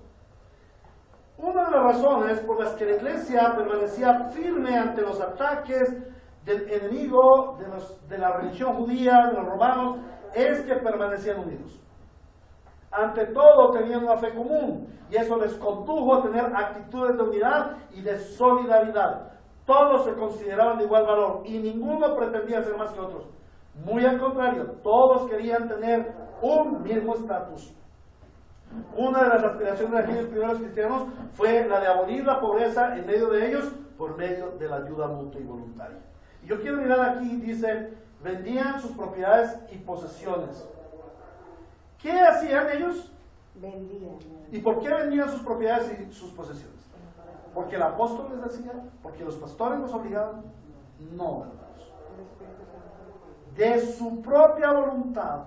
Una de las razones por las que la iglesia permanecía firme ante los ataques del enemigo de la religión judía, de los romanos, es que permanecían unidos. ante todo tenían una fe común, y eso les condujo a tener actitudes de unidad y de solidaridad. Todos se consideraban de igual valor y ninguno pretendía ser más que otros. Muy al contrario, todos querían tener un mismo estatus. Una de las aspiraciones de aquellos primeros cristianos fue la de abolir la pobreza en medio de ellos por medio de la ayuda mutua y voluntaria. Y yo quiero mirar aquí, dice, vendían sus propiedades y posesiones. ¿Qué hacían ellos? Vendían. ¿Y por qué vendían sus propiedades y sus posesiones? ¿Porque el apóstol les decía? ¿Porque los pastores los obligaban? No, hermanos. De su propia voluntad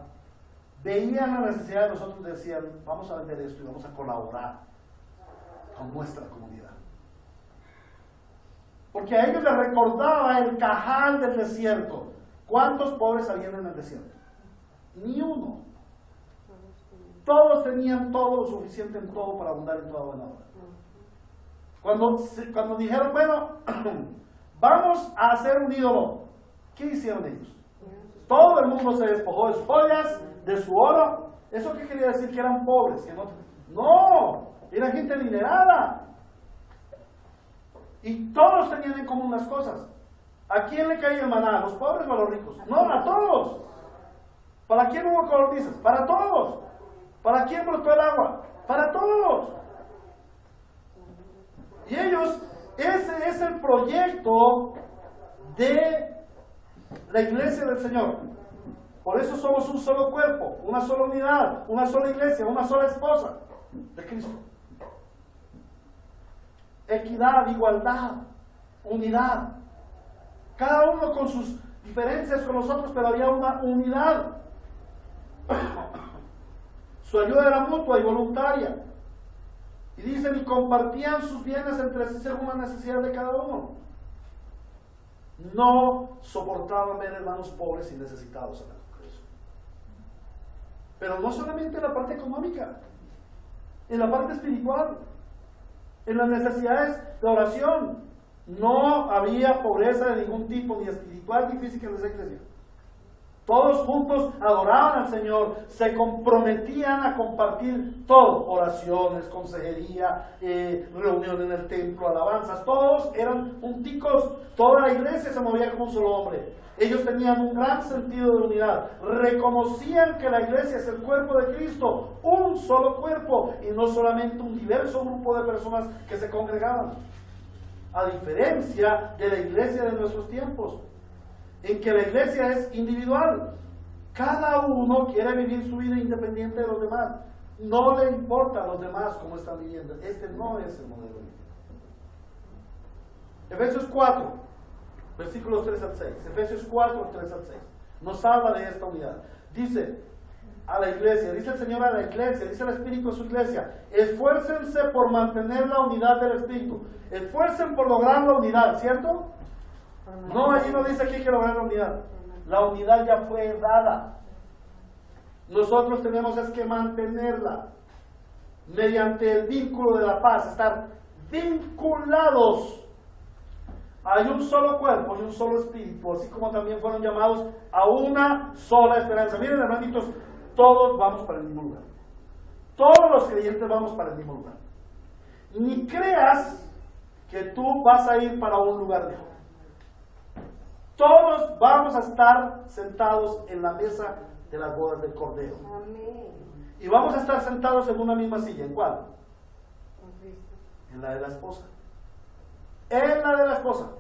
veían la necesidad de nosotros y decían, vamos a vender esto y vamos a colaborar con nuestra comunidad. Porque a ellos les recordaba el cajal del desierto. ¿Cuántos pobres habían en el desierto? Ni uno. Todos tenían todo lo suficiente en todo para abundar en toda buena obra. Cuando dijeron, bueno, vamos a hacer un ídolo, ¿qué hicieron ellos? Todo el mundo se despojó de sus joyas, de su oro. ¿Eso qué quería decir? Que eran pobres. Que no, era gente adinerada. Y todos tenían en común las cosas. ¿A quién le caía el maná? ¿A los pobres o a los ricos? No, a todos. ¿Para quién hubo codornices? Para todos. ¿Para quién brotó el agua? Para todos. Y ellos, ese es el proyecto de la iglesia del Señor. Por eso somos un solo cuerpo, una sola unidad, una sola iglesia, una sola esposa de Cristo. Equidad, igualdad, unidad. Cada uno con sus diferencias con los otros, pero había una unidad. Su ayuda era mutua y voluntaria. Y dicen, y compartían sus bienes entre sí según la necesidad de cada uno. No soportaban ver hermanos pobres y necesitados en la congregación. Pero no solamente en la parte económica, en la parte espiritual, en las necesidades de oración. No había pobreza de ningún tipo, ni espiritual ni física en esa iglesia. Todos juntos adoraban al Señor, se comprometían a compartir todo, oraciones, consejería, reunión en el templo, alabanzas, todos eran junticos, toda la iglesia se movía como un solo hombre. Ellos tenían un gran sentido de unidad, reconocían que la iglesia es el cuerpo de Cristo, un solo cuerpo y no solamente un diverso grupo de personas que se congregaban. A diferencia de la iglesia de nuestros tiempos, en que la iglesia es individual. Cada uno quiere vivir su vida independiente de los demás. No le importa a los demás cómo están viviendo. Este no es el modelo. Efesios 4, versículos 3 al 6. Efesios 4, 3 al 6. Nos habla de esta unidad. Dice a la iglesia, dice el Señor a la iglesia, dice el Espíritu a su iglesia, esfuércense por mantener la unidad del Espíritu. Esfuercen por lograr la unidad, ¿cierto? No, allí no dice que hay que lograr la unidad. La unidad ya fue dada. Nosotros tenemos es que mantenerla mediante el vínculo de la paz, estar vinculados. Hay un solo cuerpo y un solo espíritu, así como también fueron llamados a una sola esperanza. Miren, hermanitos, todos vamos para el mismo lugar. Todos los creyentes vamos para el mismo lugar. Ni creas que tú vas a ir para un lugar mejor. Todos vamos a estar sentados en la mesa de las bodas del Cordero. Amén. Y vamos a estar sentados en una misma silla. ¿En cuál? En la de la esposa. En la de la esposa.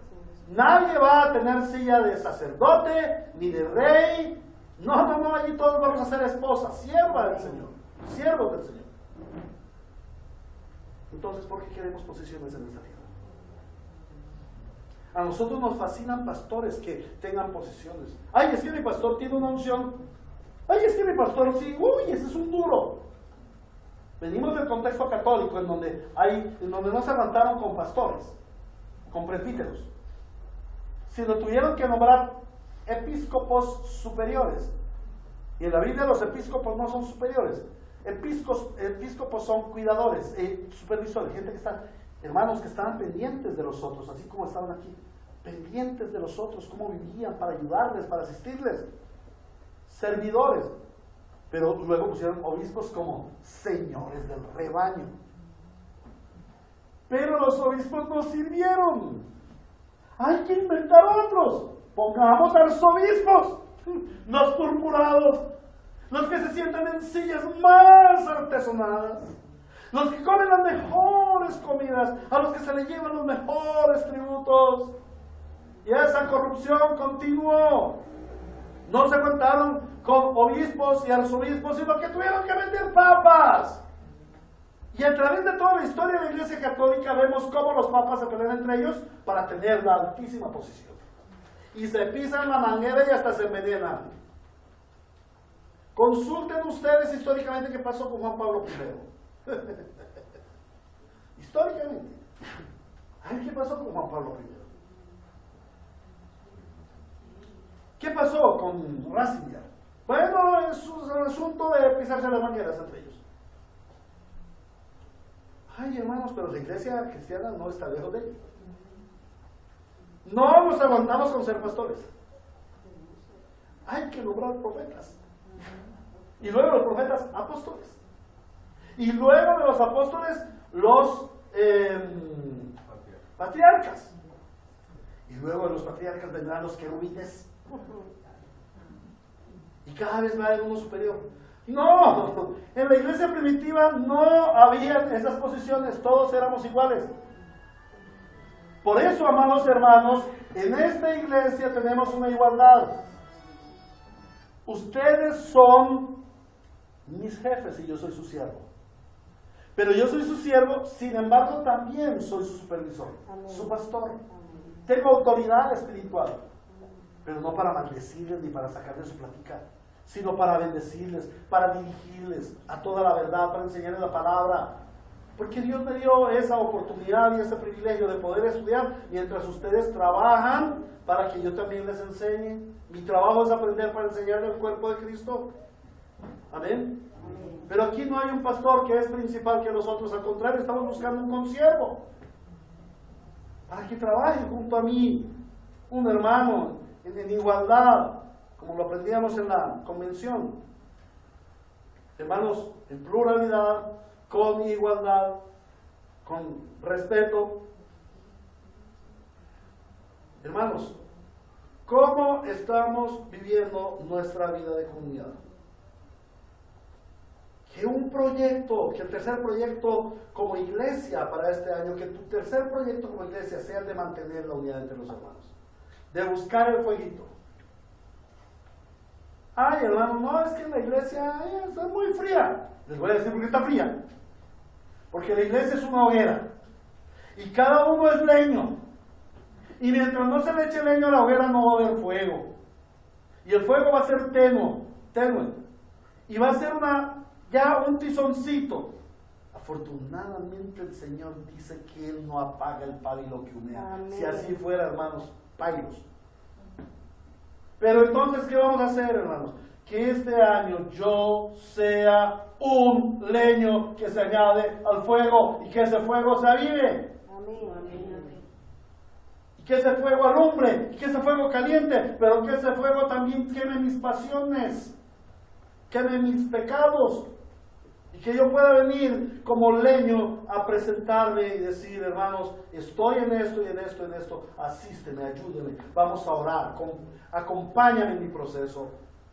Nadie va a tener silla de sacerdote, ni de rey. No, allí todos vamos a ser esposas, sierva del Señor, siervos del Señor. Entonces, ¿por qué queremos posiciones en esta tierra? A nosotros nos fascinan pastores que tengan posiciones. Ay, es que mi pastor tiene una unción. Ay, es que mi pastor sí, uy, ese es un duro. Venimos del contexto católico en donde no se levantaron con pastores, con presbíteros, sino tuvieron que nombrar episcopos superiores. Y en la Biblia los episcopos no son superiores. Episcopos son cuidadores, supervisores, gente que está, hermanos que estaban pendientes de los otros, así como estaban aquí, pendientes de los otros, cómo vivían, para ayudarles, para asistirles. Servidores. Pero luego pusieron obispos como señores del rebaño. Pero los obispos no sirvieron. Hay que inventar otros. Pongamos arzobispos, los purpurados, los que se sientan en sillas más artesonadas, los que comen las mejores comidas, a los que se les llevan los mejores tributos. Y esa corrupción continuó. No se contaron con obispos y arzobispos, sino que tuvieron que vender papas. Y a través de toda la historia de la Iglesia Católica vemos cómo los papas se pelean entre ellos para tener la altísima posición. Y se pisan la manguera y hasta se envenenan. Consulten ustedes históricamente qué pasó con Juan Pablo I. Históricamente. Ay, ¿qué pasó con Juan Pablo I? ¿Qué pasó con Ratzinger? Bueno, es un asunto de pisarse las mangueras entre ellos. Ay, hermanos, pero la iglesia cristiana no está lejos de ellos. No nos aguantamos con ser pastores. Hay que nombrar profetas. Y luego los profetas, apóstoles. Y luego de los apóstoles, los patriarcas. Y luego de los patriarcas vendrán los querubines. Y cada vez va a haber uno superior. No, en la iglesia primitiva no había esas posiciones, todos éramos iguales. Por eso, amados hermanos, en esta iglesia tenemos una igualdad. Ustedes son mis jefes y yo soy su siervo. Pero yo soy su siervo, sin embargo también soy su supervisor, su pastor. Tengo autoridad espiritual, pero no para maldecirles ni para sacarles su plática, sino para bendecirles, para dirigirles a toda la verdad, para enseñarles la palabra. Porque Dios me dio esa oportunidad y ese privilegio de poder estudiar mientras ustedes trabajan para que yo también les enseñe. Mi trabajo es aprender para enseñarle el cuerpo de Cristo. Amén. Pero aquí no hay un pastor que es principal que nosotros, al contrario, estamos buscando un consiervo para que trabaje junto a mí, un hermano en igualdad, como lo aprendíamos en la convención. Hermanos, en pluralidad, con igualdad, con respeto. Hermanos, ¿cómo estamos viviendo nuestra vida de comunidad? Que un proyecto, que el tercer proyecto como iglesia para este año, que tu tercer proyecto como iglesia sea el de mantener la unidad entre los hermanos, de buscar el fueguito. Ay, hermano, no, es que la iglesia está muy fría. Les voy a decir por qué está fría. Porque la iglesia es una hoguera y cada uno es leño. Y mientras no se le eche leño a la hoguera no va a haber fuego. Y el fuego va a ser tenue. Y va a ser ya un tizoncito. Afortunadamente el Señor dice que Él no apaga el pabilo que humea. Amén. Si así fuera, hermanos, pailos. Pero entonces, ¿qué vamos a hacer, hermanos? Que este año yo sea un leño que se añade al fuego y que ese fuego se avive. Amén. Y que ese fuego alumbre, y que ese fuego caliente, pero que ese fuego también queme mis pasiones, queme mis pecados. Y que yo pueda venir como leño a presentarme y decir, hermanos, estoy en esto y en esto y en esto, asísteme, ayúdeme, vamos a orar, acompáñame en mi proceso,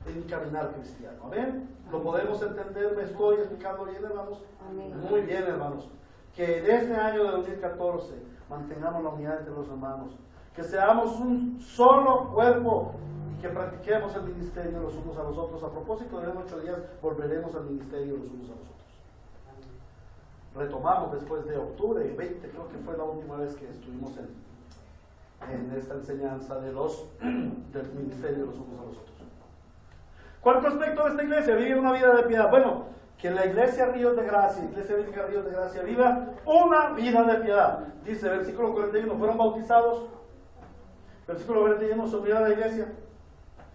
en mi caminar cristiano. ¿Amén? ¿Lo podemos entender? ¿Me estoy explicando bien, hermanos? Amén. Muy bien, hermanos. Que en este año de 2014 mantengamos la unidad entre los hermanos, que seamos un solo cuerpo y que practiquemos el ministerio los unos a los otros. A propósito, en 8 días volveremos al ministerio los unos a los otros. Retomamos después de octubre 20, creo que fue la última vez que estuvimos en esta enseñanza del ministerio los unos a los otros. Cuarto aspecto de esta iglesia, vive una vida de piedad. Bueno, que la iglesia Ríos de Gracia, iglesia bíblica Ríos de Gracia, viva una vida de piedad. Dice, versículo 41, fueron bautizados. Versículo 41, se unieron a la iglesia.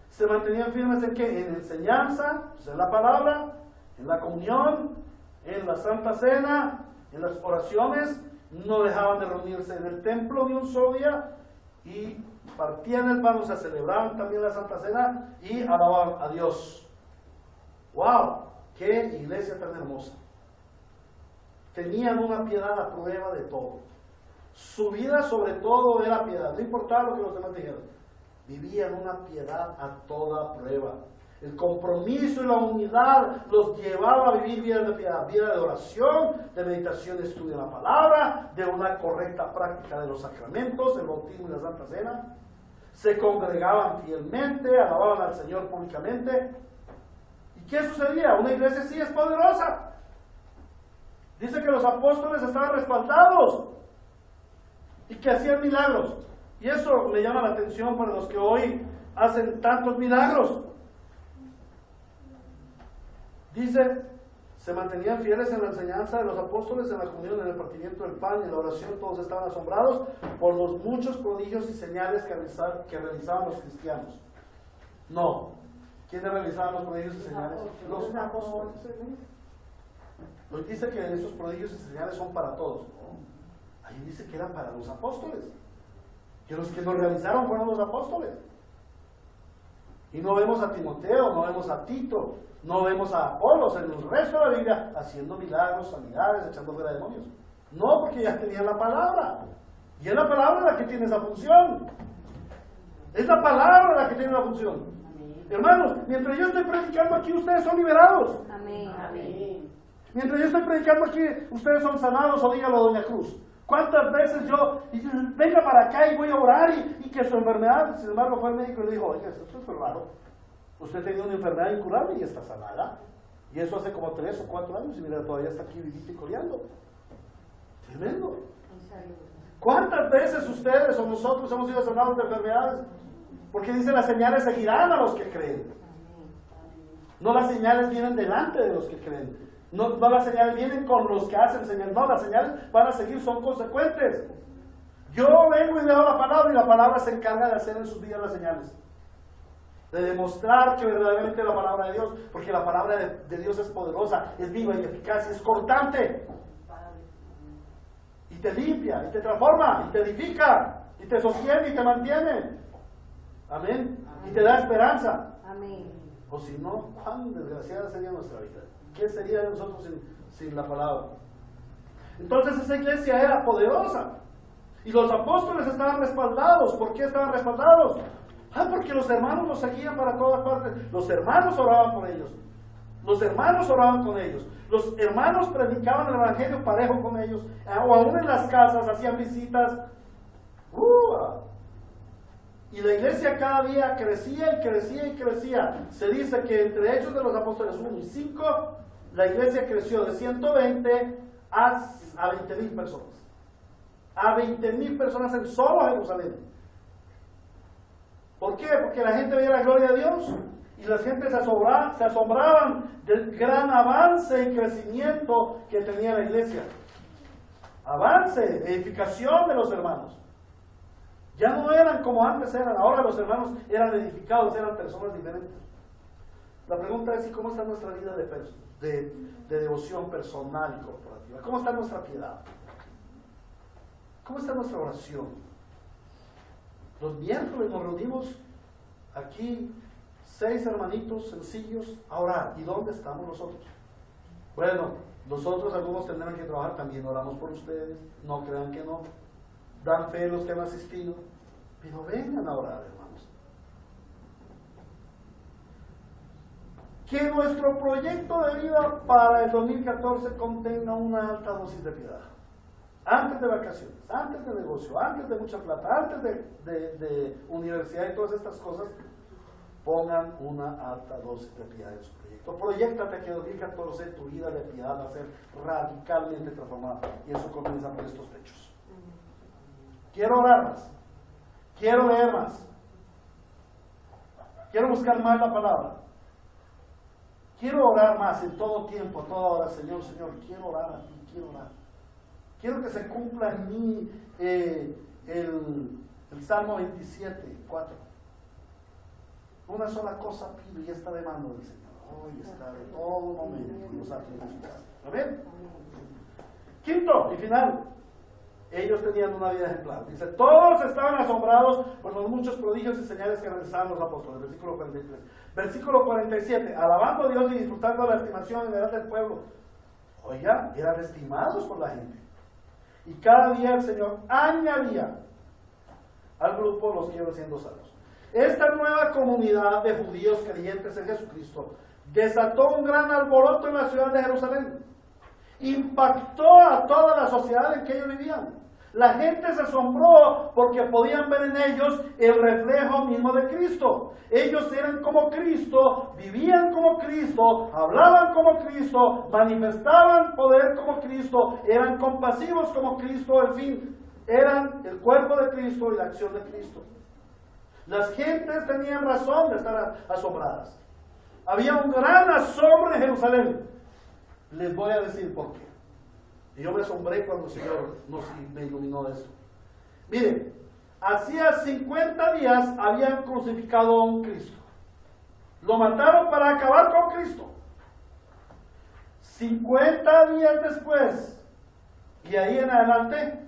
Se mantenían firmes en qué? En enseñanza, pues en la palabra, en la comunión, en la Santa Cena, en las oraciones. No dejaban de reunirse en el templo ni un solo día y partían el pan, o sea, celebraban también la Santa Cena y alababan a Dios. ¡Wow! wow, qué iglesia tan hermosa. Tenían una piedad a prueba de todo. Su vida sobre todo era piedad, no importaba lo que los demás dijeran. Vivían una piedad a toda prueba. El compromiso y la unidad los llevaba a vivir vidas de piedad, vida de oración, de meditación, de estudio de la palabra, de una correcta práctica de los sacramentos, el bautismo y la Santa Cena. Se congregaban fielmente, alababan al Señor públicamente. ¿Y qué sucedía? Una iglesia sí es poderosa. Dice que los apóstoles estaban respaldados y que hacían milagros. Y eso me llama la atención para los que hoy hacen tantos milagros. Dice, se mantenían fieles en la enseñanza de los apóstoles, en la comunión, en el partimiento del pan y en la oración. Todos estaban asombrados por los muchos prodigios y señales que realizaban los cristianos. No. ¿Quiénes realizaban los prodigios y señales? Los apóstoles. Hoy dice que esos prodigios y señales son para todos. Ahí dice que eran para los apóstoles. Que los que los realizaron fueron los apóstoles. Y no vemos a Timoteo, no vemos a Tito, no vemos a Apolos en el resto de la Biblia haciendo milagros, sanidades, echando fuera demonios. No, porque ya tenían la palabra. Y es la palabra la que tiene esa función. Es la palabra la que tiene la función. Amén. Hermanos, mientras yo estoy predicando aquí, ustedes son liberados. Amén. Amén. Mientras yo estoy predicando aquí, ustedes son sanados, o dígalo a Doña Cruz. ¿Cuántas veces yo, venga para acá y voy a orar y que su enfermedad, sin embargo fue el médico y le dijo, oye, esto es raro. Usted tenía una enfermedad incurable y está sanada. Y eso hace como 3 o 4 años y mira, todavía está aquí vivito y coleando. Tremendo. ¿Cuántas veces ustedes o nosotros hemos sido sanados de enfermedades? Porque dice, las señales seguirán a los que creen. No, las señales vienen delante de los que creen. No las señales vienen con los que hacen señales. No, las señales van a seguir, son consecuentes. Yo vengo y leo la palabra y la palabra se encarga de hacer en sus vidas las señales. De demostrar que verdaderamente la palabra de Dios, porque la palabra de Dios es poderosa, es viva y eficaz y es cortante. Y te limpia, y te transforma, y te edifica, y te sostiene y te mantiene. Amén. Y te da esperanza. Amén. O si no, cuán desgraciada sería nuestra vida. ¿Qué sería de nosotros sin la palabra? Entonces esa iglesia era poderosa. Y los apóstoles estaban respaldados. ¿Por qué estaban respaldados? Porque los hermanos los seguían para todas partes. Los hermanos oraban por ellos. Los hermanos oraban con ellos. Los hermanos predicaban el evangelio parejo con ellos. O aún en las casas hacían visitas. Y la iglesia cada día crecía y crecía y crecía. Se dice que entre Hechos de los Apóstoles 1 y 5, la iglesia creció de 120 a 20,000 personas. A 20,000 personas en solo Jerusalén. ¿Por qué? Porque la gente veía la gloria de Dios y la gente se asombraban del gran avance y crecimiento que tenía la iglesia. Avance, edificación de los hermanos. Ya no eran como antes eran, ahora los hermanos eran edificados, eran personas diferentes. La pregunta es, ¿y cómo está nuestra vida de devoción personal y corporativa? ¿Cómo está nuestra piedad? ¿Cómo está nuestra oración? Los miércoles nos reunimos aquí, 6 hermanitos sencillos a orar. ¿Y dónde estamos nosotros? Bueno, nosotros algunos tendrán que trabajar, también oramos por ustedes, no crean que no. Dan fe los que han asistido, pero vengan a orar, hermanos. Que nuestro proyecto de vida para el 2014 contenga una alta dosis de piedad. Antes de vacaciones, antes de negocio, antes de mucha plata, antes de universidad y todas estas cosas, pongan una alta dosis de piedad en su proyecto. Proyéctate que 2014 tu vida de piedad va a ser radicalmente transformada. Y eso comienza por estos hechos. Quiero orar más. Quiero leer más. Quiero buscar más la palabra. Quiero orar más en todo tiempo, a toda hora. Señor, quiero orar a ti, quiero orar. Quiero que se cumpla en mí el Salmo 27, 4. Una sola cosa pido y está de mano del Señor. Hoy está de todo momento en los atrios de su casa. ¿Lo ven? Quinto y final. ellos tenían una vida ejemplar. Dice, todos estaban asombrados por los muchos prodigios y señales que realizaban los apóstoles. Versículo 43. Versículo 47. Alabando a Dios y disfrutando de la estimación general del pueblo. Oiga, eran estimados por la gente. Y cada día el Señor añadía al grupo los que iban siendo salvos. Esta nueva comunidad de judíos creyentes en Jesucristo desató un gran alboroto en la ciudad de Jerusalén. Impactó a toda la sociedad en que ellos vivían. La gente se asombró porque podían ver en ellos el reflejo mismo de Cristo. Ellos eran como Cristo, vivían como Cristo, hablaban como Cristo, manifestaban poder como Cristo, eran compasivos como Cristo, en fin, eran el cuerpo de Cristo y la acción de Cristo. Las gentes tenían razón de estar asombradas. Había un gran asombro en Jerusalén. Les voy a decir por qué. Y yo me asombré cuando el Señor me iluminó de esto. Miren, hacía 50 días habían crucificado a un Cristo. Lo mataron para acabar con Cristo. 50 días después, y ahí en adelante,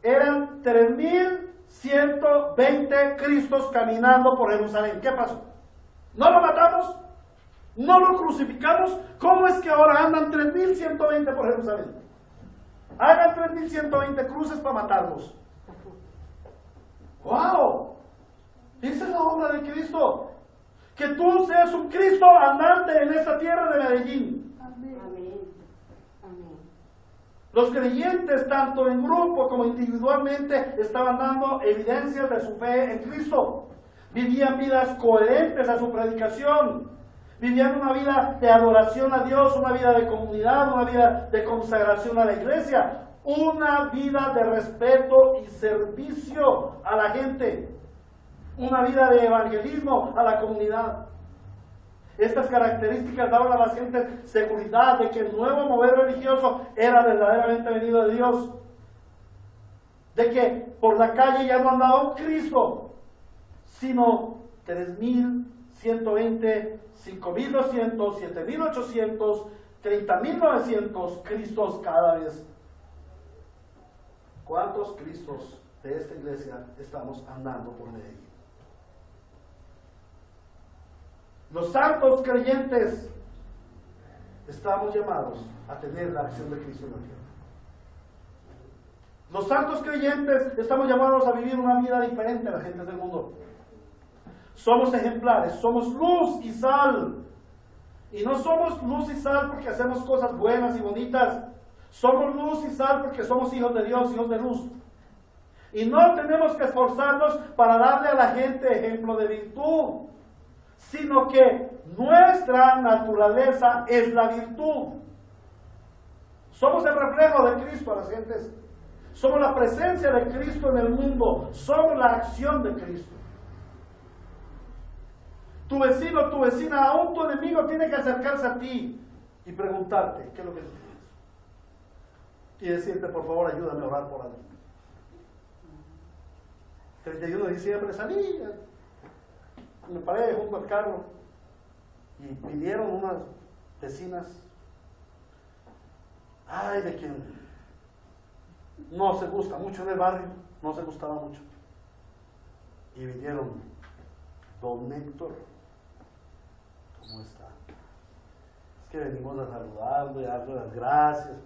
eran 3.120 Cristos caminando por Jerusalén. ¿Qué pasó? ¿No lo matamos? ¿No lo crucificamos? ¿Cómo es que ahora andan 3.120 por Jerusalén? Hagan 3.120 cruces para matarlos. ¡Wow! Esa es la obra de Cristo. Que tú seas un Cristo andante en esta tierra de Medellín. Amén. Amén. Los creyentes, tanto en grupo como individualmente, estaban dando evidencias de su fe en Cristo. Vivían vidas coherentes a su predicación. Vivían una vida de adoración a Dios, una vida de comunidad, una vida de consagración a la iglesia, una vida de respeto y servicio a la gente, una vida de evangelismo a la comunidad. Estas características daban a la gente seguridad de que el nuevo mover religioso era verdaderamente venido de Dios, de que por la calle ya no andaba un Cristo, sino 3.120, 5.200, 7.800, 30.900 Cristos cada vez. ¿Cuántos Cristos de esta iglesia estamos andando por Medellín? Los santos creyentes estamos llamados a tener la acción de Cristo en la tierra. Los santos creyentes estamos llamados a vivir una vida diferente a la gente del mundo. Somos ejemplares, somos luz y sal. Y no somos luz y sal porque hacemos cosas buenas y bonitas. Somos luz y sal porque somos hijos de Dios, hijos de luz. Y no tenemos que esforzarnos para darle a la gente ejemplo de virtud, sino que nuestra naturaleza es la virtud. Somos el reflejo de Cristo a las gentes. Somos la presencia de Cristo en el mundo. Somos la acción de Cristo. Tu vecino, tu vecina, aún tu enemigo tiene que acercarse a ti y preguntarte qué es lo que tú tienes. Y decirte, por favor, ayúdame a orar por alguien. 31 de diciembre salí, me paré junto al carro y pidieron unas vecinas, ay, de quien no se gusta mucho en el barrio, no se gustaba mucho. Y vinieron, don Héctor, ¿cómo está? Es que venimos a saludarlo y a darle las gracias.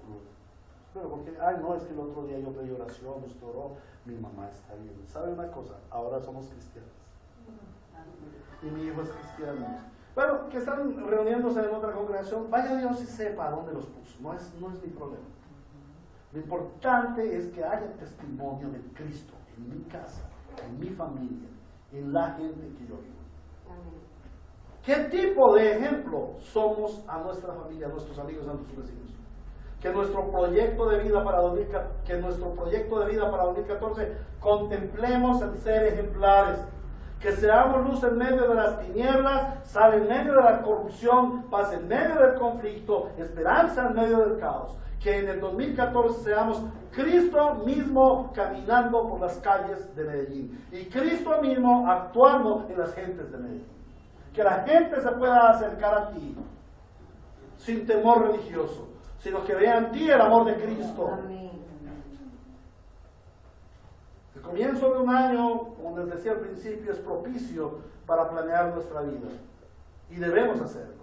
Pero porque, ay no, es que el otro día yo pedí oración, usted oró, mi mamá está bien. ¿Sabe una cosa? Ahora somos cristianos. Y mi hijo es cristiano. Bueno, que están reuniéndose en otra congregación, vaya Dios y sepa a dónde los puso. No es mi problema. Lo importante es que haya testimonio de Cristo en mi casa, en mi familia, en la gente que yo vivo. ¿Qué tipo de ejemplo somos a nuestra familia, a nuestros amigos, a nuestros vecinos? Que nuestro proyecto de vida para 2014 contemplemos el ser ejemplares, que seamos luz en medio de las tinieblas, sal en medio de la corrupción, paz en medio del conflicto, esperanza en medio del caos. Que en el 2014 seamos Cristo mismo caminando por las calles de Medellín y Cristo mismo actuando en las gentes de Medellín. Que la gente se pueda acercar a ti sin temor religioso, sino que vean en ti el amor de Cristo. Amén. El comienzo de un año, como les decía al principio, es propicio para planear nuestra vida. Y debemos hacerlo.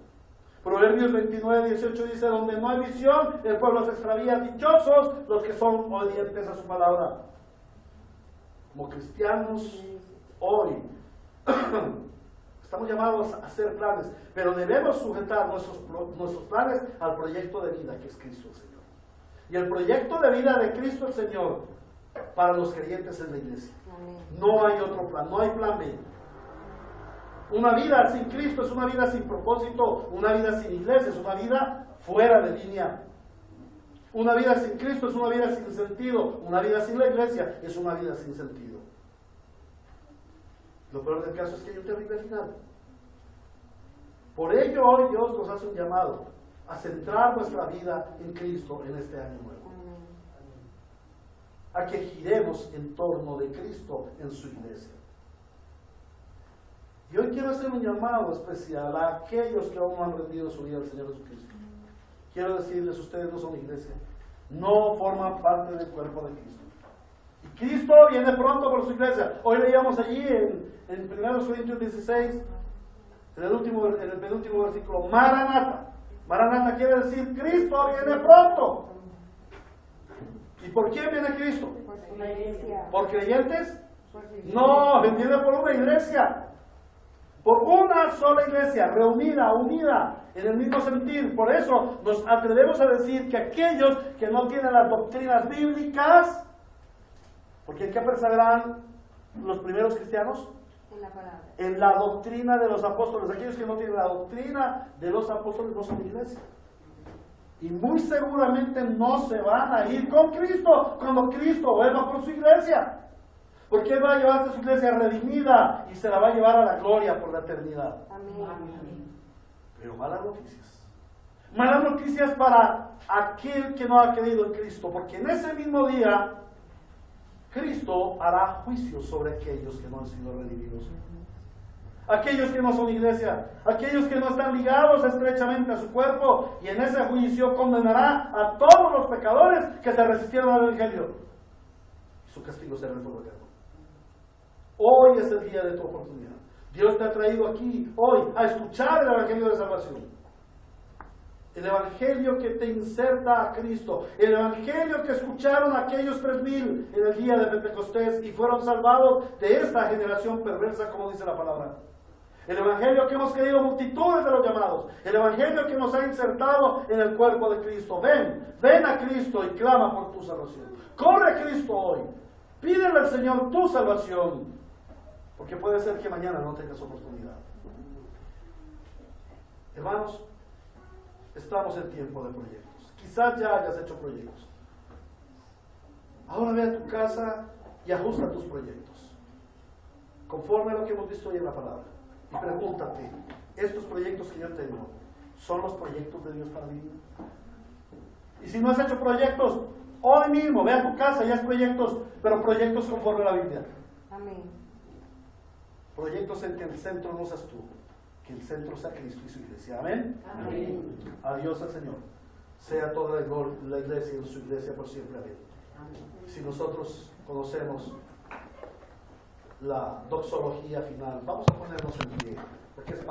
Proverbios 29:18 dice: donde no hay visión, el pueblo se extravía. Dichosos los que son obedientes a su palabra. Como cristianos, hoy estamos llamados a hacer planes, pero debemos sujetar nuestros planes al proyecto de vida que es Cristo el Señor. Y el proyecto de vida de Cristo el Señor para los creyentes en la iglesia. No hay otro plan, no hay plan B. Una vida sin Cristo es una vida sin propósito, una vida sin iglesia es una vida fuera de línea. Una vida sin Cristo es una vida sin sentido, una vida sin la iglesia es una vida sin sentido. Lo peor del caso es que hay un terrible final. Por ello hoy Dios nos hace un llamado a centrar nuestra vida en Cristo en este año nuevo. A que giremos en torno de Cristo en su iglesia. Y hoy quiero hacer un llamado especial a aquellos que aún no han rendido su vida al Señor Jesucristo. Quiero decirles, ustedes no son iglesia, no forman parte del cuerpo de Cristo. Y Cristo viene pronto por su iglesia. Hoy leíamos allí en 1 Corintios 16, en el penúltimo versículo, Maranata. Maranata quiere decir, Cristo viene pronto. ¿Y por quién viene Cristo? Por la iglesia. ¿Por creyentes? No, viene por una iglesia. Por una sola iglesia, reunida, unida, en el mismo sentir. Por eso nos atrevemos a decir que aquellos que no tienen las doctrinas bíblicas, porque ¿en qué perseveraban los primeros cristianos? En la palabra. En la doctrina de los apóstoles. Aquellos que no tienen la doctrina de los apóstoles no son iglesia. Y muy seguramente no se van a ir con Cristo cuando Cristo vuelva por su iglesia. Porque Él va a llevarse a su iglesia redimida y se la va a llevar a la gloria por la eternidad. Amén. Pero malas noticias. Malas noticias para aquel que no ha creído en Cristo. Porque en ese mismo día, Cristo hará juicio sobre aquellos que no han sido redimidos. Aquellos que no son iglesia, aquellos que no están ligados estrechamente a su cuerpo, y en ese juicio condenará a todos los pecadores que se resistieron al Evangelio. Y su castigo será el fuego eterno. Hoy es el día de tu oportunidad. Dios te ha traído aquí hoy a escuchar el Evangelio de salvación. El Evangelio que te inserta a Cristo. El Evangelio que escucharon aquellos 3,000 en el día de Pentecostés y fueron salvados de esta generación perversa, como dice la palabra. El Evangelio que hemos creído multitudes de los llamados. El Evangelio que nos ha insertado en el cuerpo de Cristo. Ven a Cristo y clama por tu salvación. Corre a Cristo hoy. Pídele al Señor tu salvación. Porque puede ser que mañana no tengas oportunidad. Hermanos, estamos en tiempo de proyectos. Quizás ya hayas hecho proyectos. Ahora ve a tu casa y ajusta tus proyectos, conforme a lo que hemos visto hoy en la palabra. Y pregúntate, ¿estos proyectos que yo tengo son los proyectos de Dios para mí? Y si no has hecho proyectos, hoy mismo ve a tu casa y haz proyectos, pero proyectos conforme a la Biblia. Amén. Proyectos en que el centro no seas tú, que el centro sea Cristo y su iglesia. Amén. Amén. Adiós al Señor. Sea toda la iglesia y su iglesia por siempre. Amén. Si nosotros conocemos la doxología final, vamos a ponernos en pie, porque es